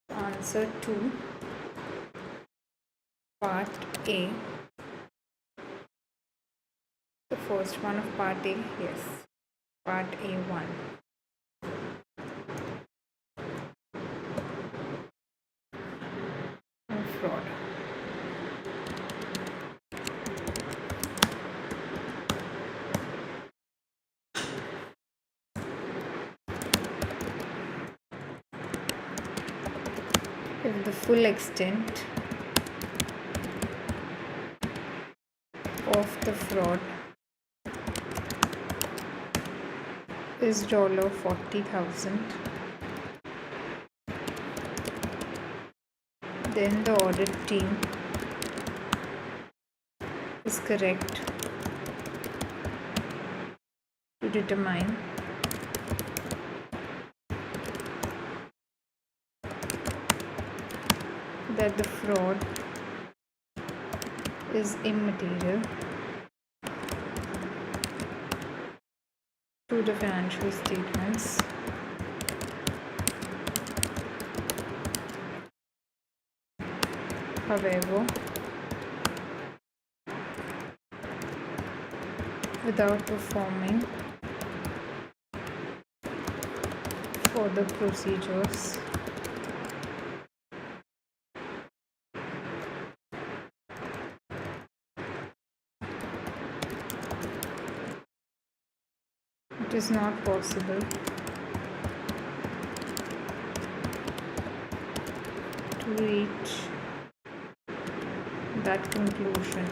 Answer to Part A. The first one of Part A, yes. Part A1. Fraud. If the full extent of the fraud is $40,000, then the audit team is correct to determine that the fraud is immaterial to the financial statements. However, without performing further procedures, it is not possible to reach that conclusion.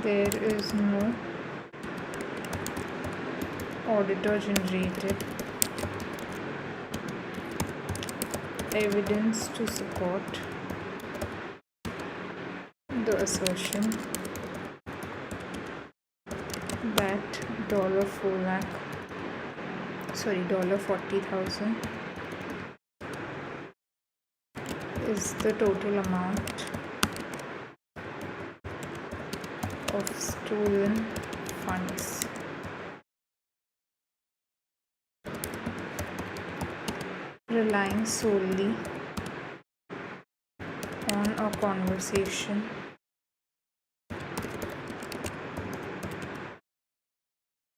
There is no auditor generated evidence to support the assertion that $40,000 is the total amount of stolen funds. Relying solely on a conversation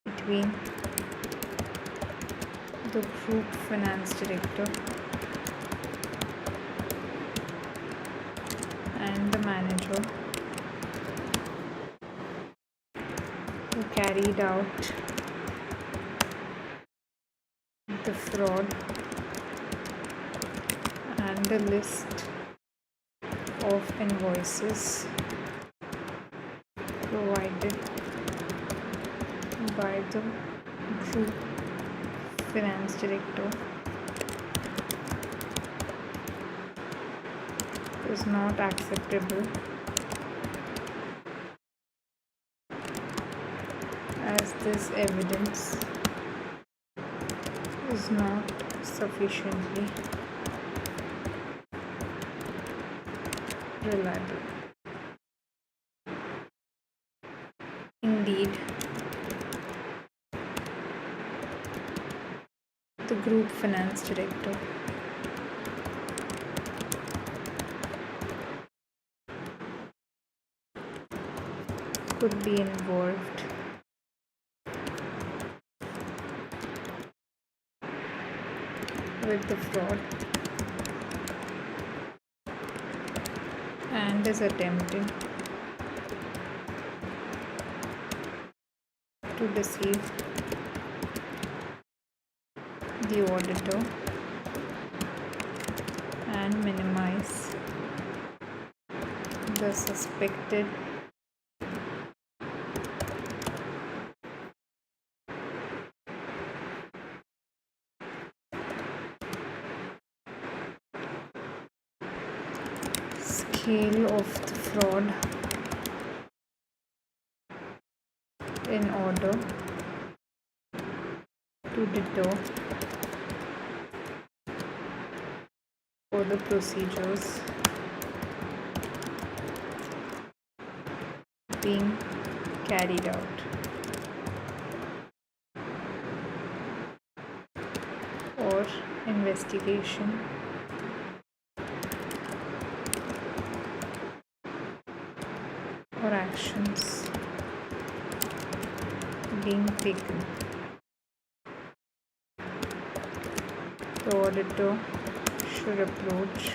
between the group finance director and the manager who carried out the fraud, and the list of invoices provided by the group finance director is not acceptable as this evidence is not sufficiently reliable. Indeed, the group finance director could be involved with the fraud and is attempting to deceive the auditor and minimize the suspected scale of the fraud in order to deter further the procedures being carried out, or investigation or actions being taken. The auditor should approach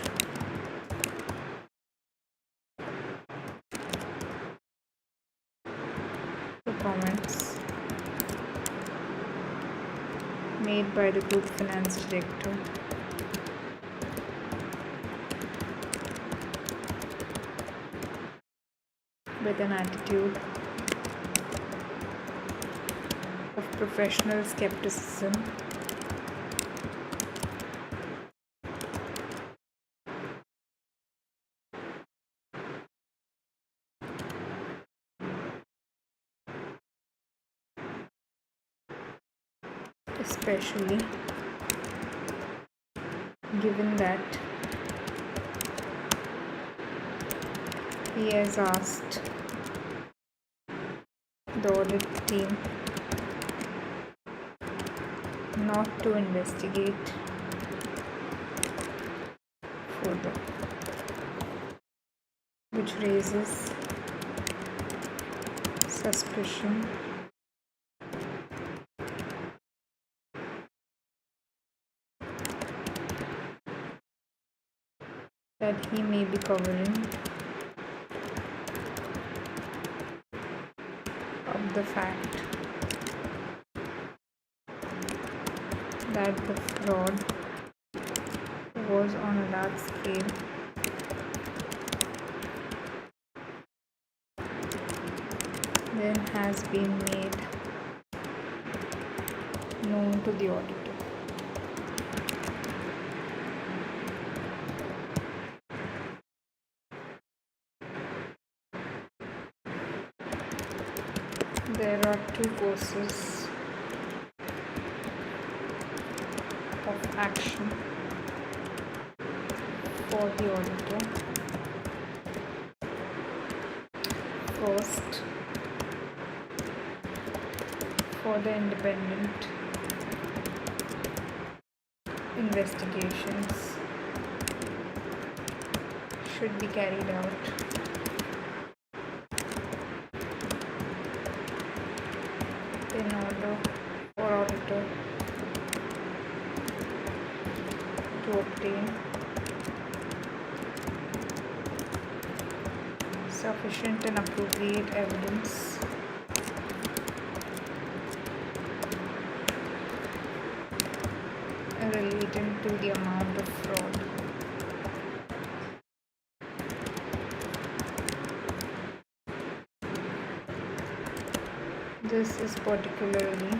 the comments made by the Group Finance Director with an attitude of professional skepticism especially given that he has asked the audit team not to investigate further, which raises suspicion that he may be covering up the fact that the fraud was on a large scale then has been made known to the auditor. There are two courses of action for the auditor. First, for the independent investigations should be carried out in order for auditor to obtain sufficient and appropriate evidence relating to the amount of fraud. This is particularly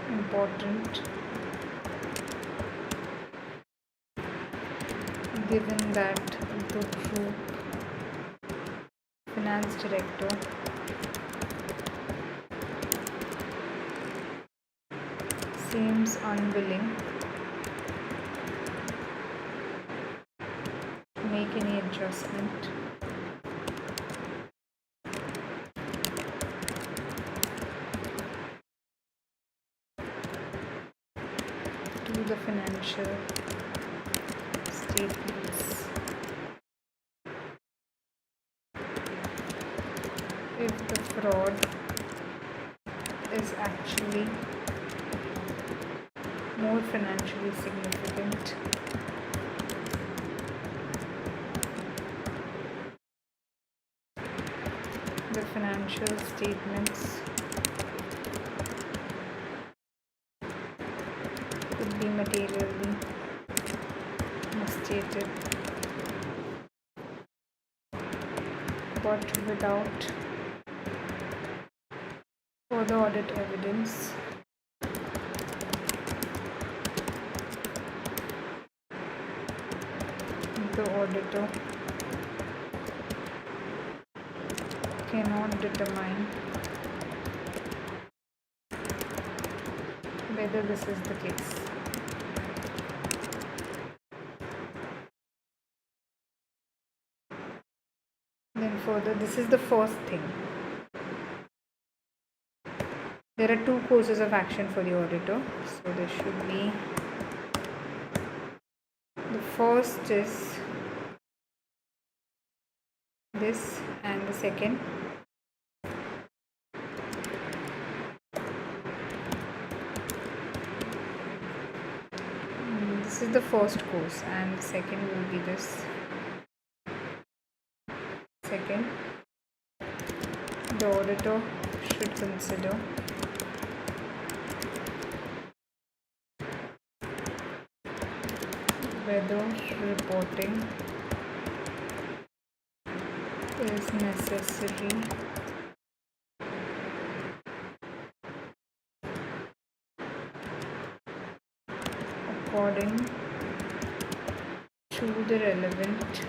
important given that the Group Finance Director seems unwilling to make any adjustment to the financial statements. If the fraud is actually more financially significant the financial statements could be materially misstated, but without further audit evidence the auditor cannot determine whether this is the case. Then further, this is the first thing. There are 2 courses of action for the auditor. So there should be, the first is this, and the second this is the first course, and the second will be this. Second, the auditor should consider whether reporting is necessary according to the relevant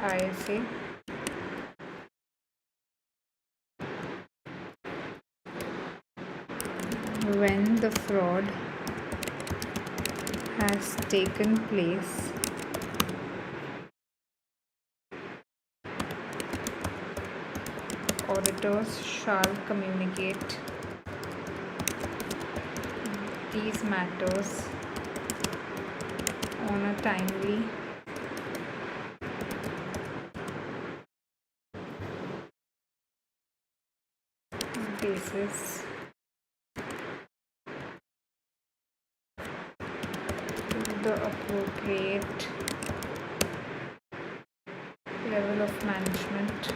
IIC when the fraud has taken place. Auditors shall communicate these matters on a timely basis to the appropriate level of management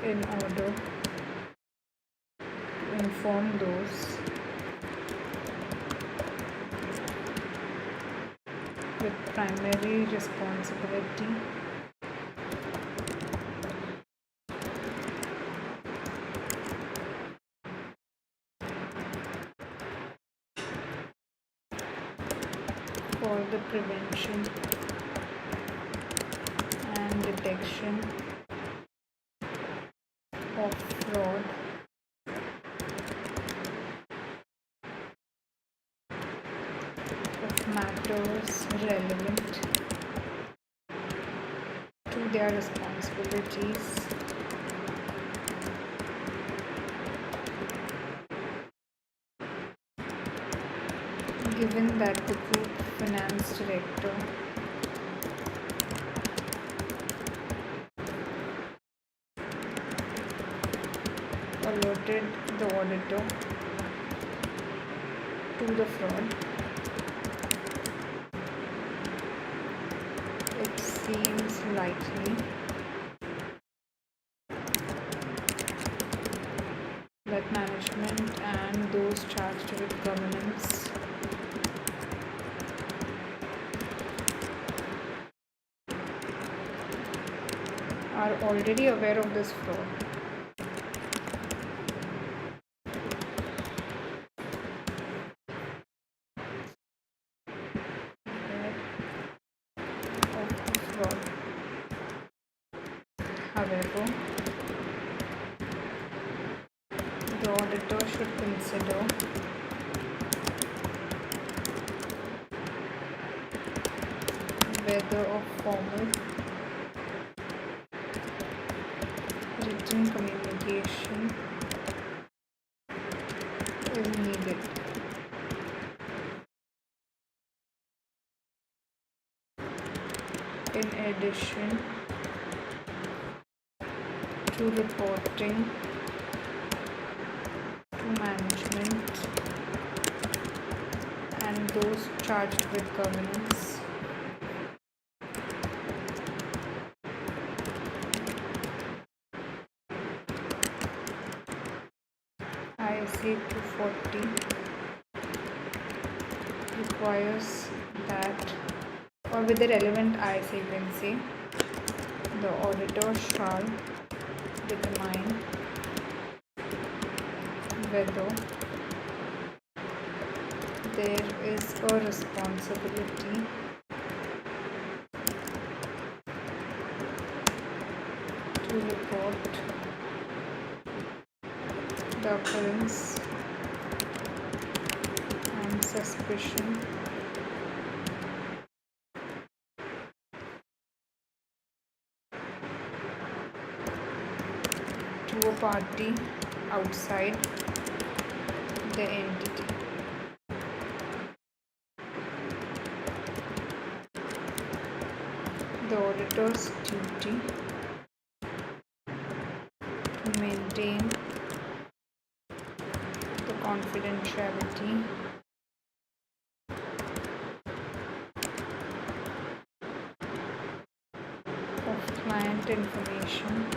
in order to inform those with primary responsibility for the prevention and detection of fraud of matters relevant to their responsibilities given that the group finance director alerted the auditor to the fraud, it seems likely that management and those charged with governance are already aware of this fraud. However, the auditor should consider whether a formal written communication is needed. In addition to reporting to management and those charged with governance, IIC 240 requires that, or with the relevant IIC you can say, the auditor shall determine whether there is a responsibility to report the occurrence suspicion to a party outside the entity. The auditor's duty to maintain the confidentiality of client information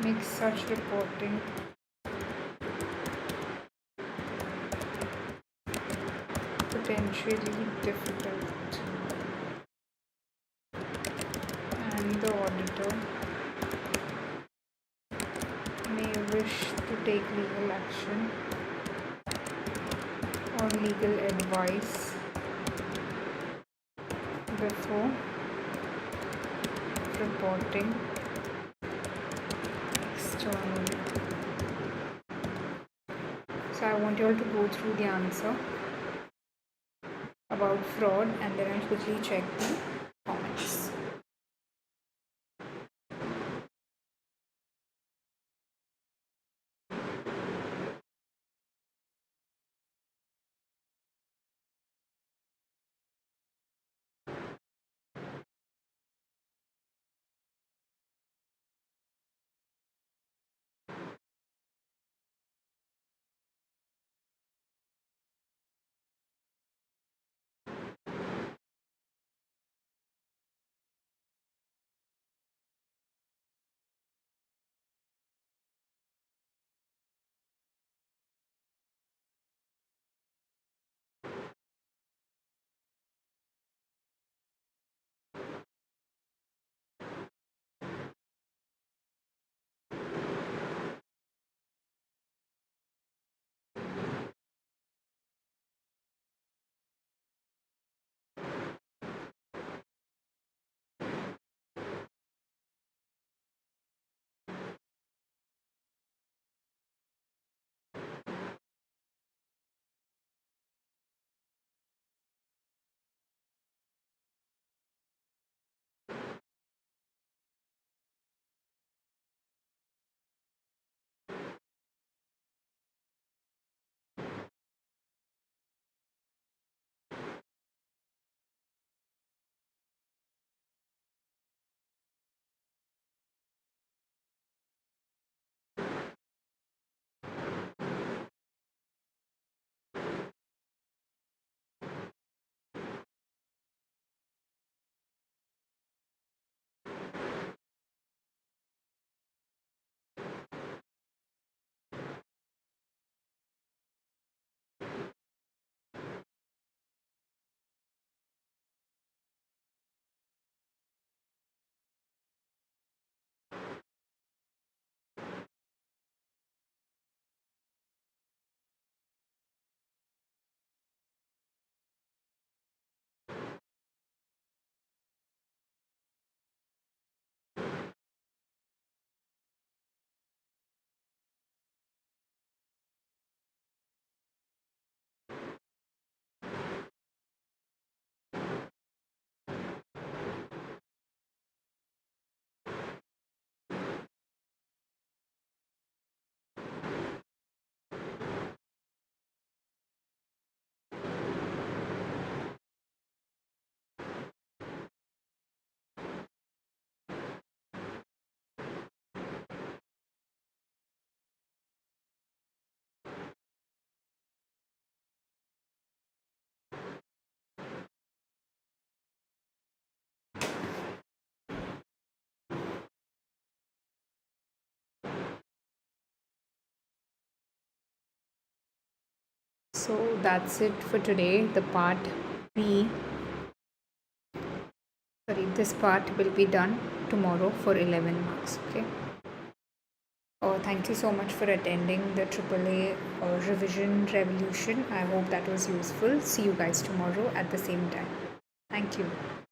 makes such reporting potentially difficult, and the auditor may wish to take legal action or legal advice before reporting externally. So I want you all to go through the answer about fraud, and then I'll quickly check the comments. So that's it for today. This part will be done tomorrow for 11 marks. Okay. Thank you so much for attending the AAA revision revolution. I hope that was useful. See you guys tomorrow at the same time. Thank you.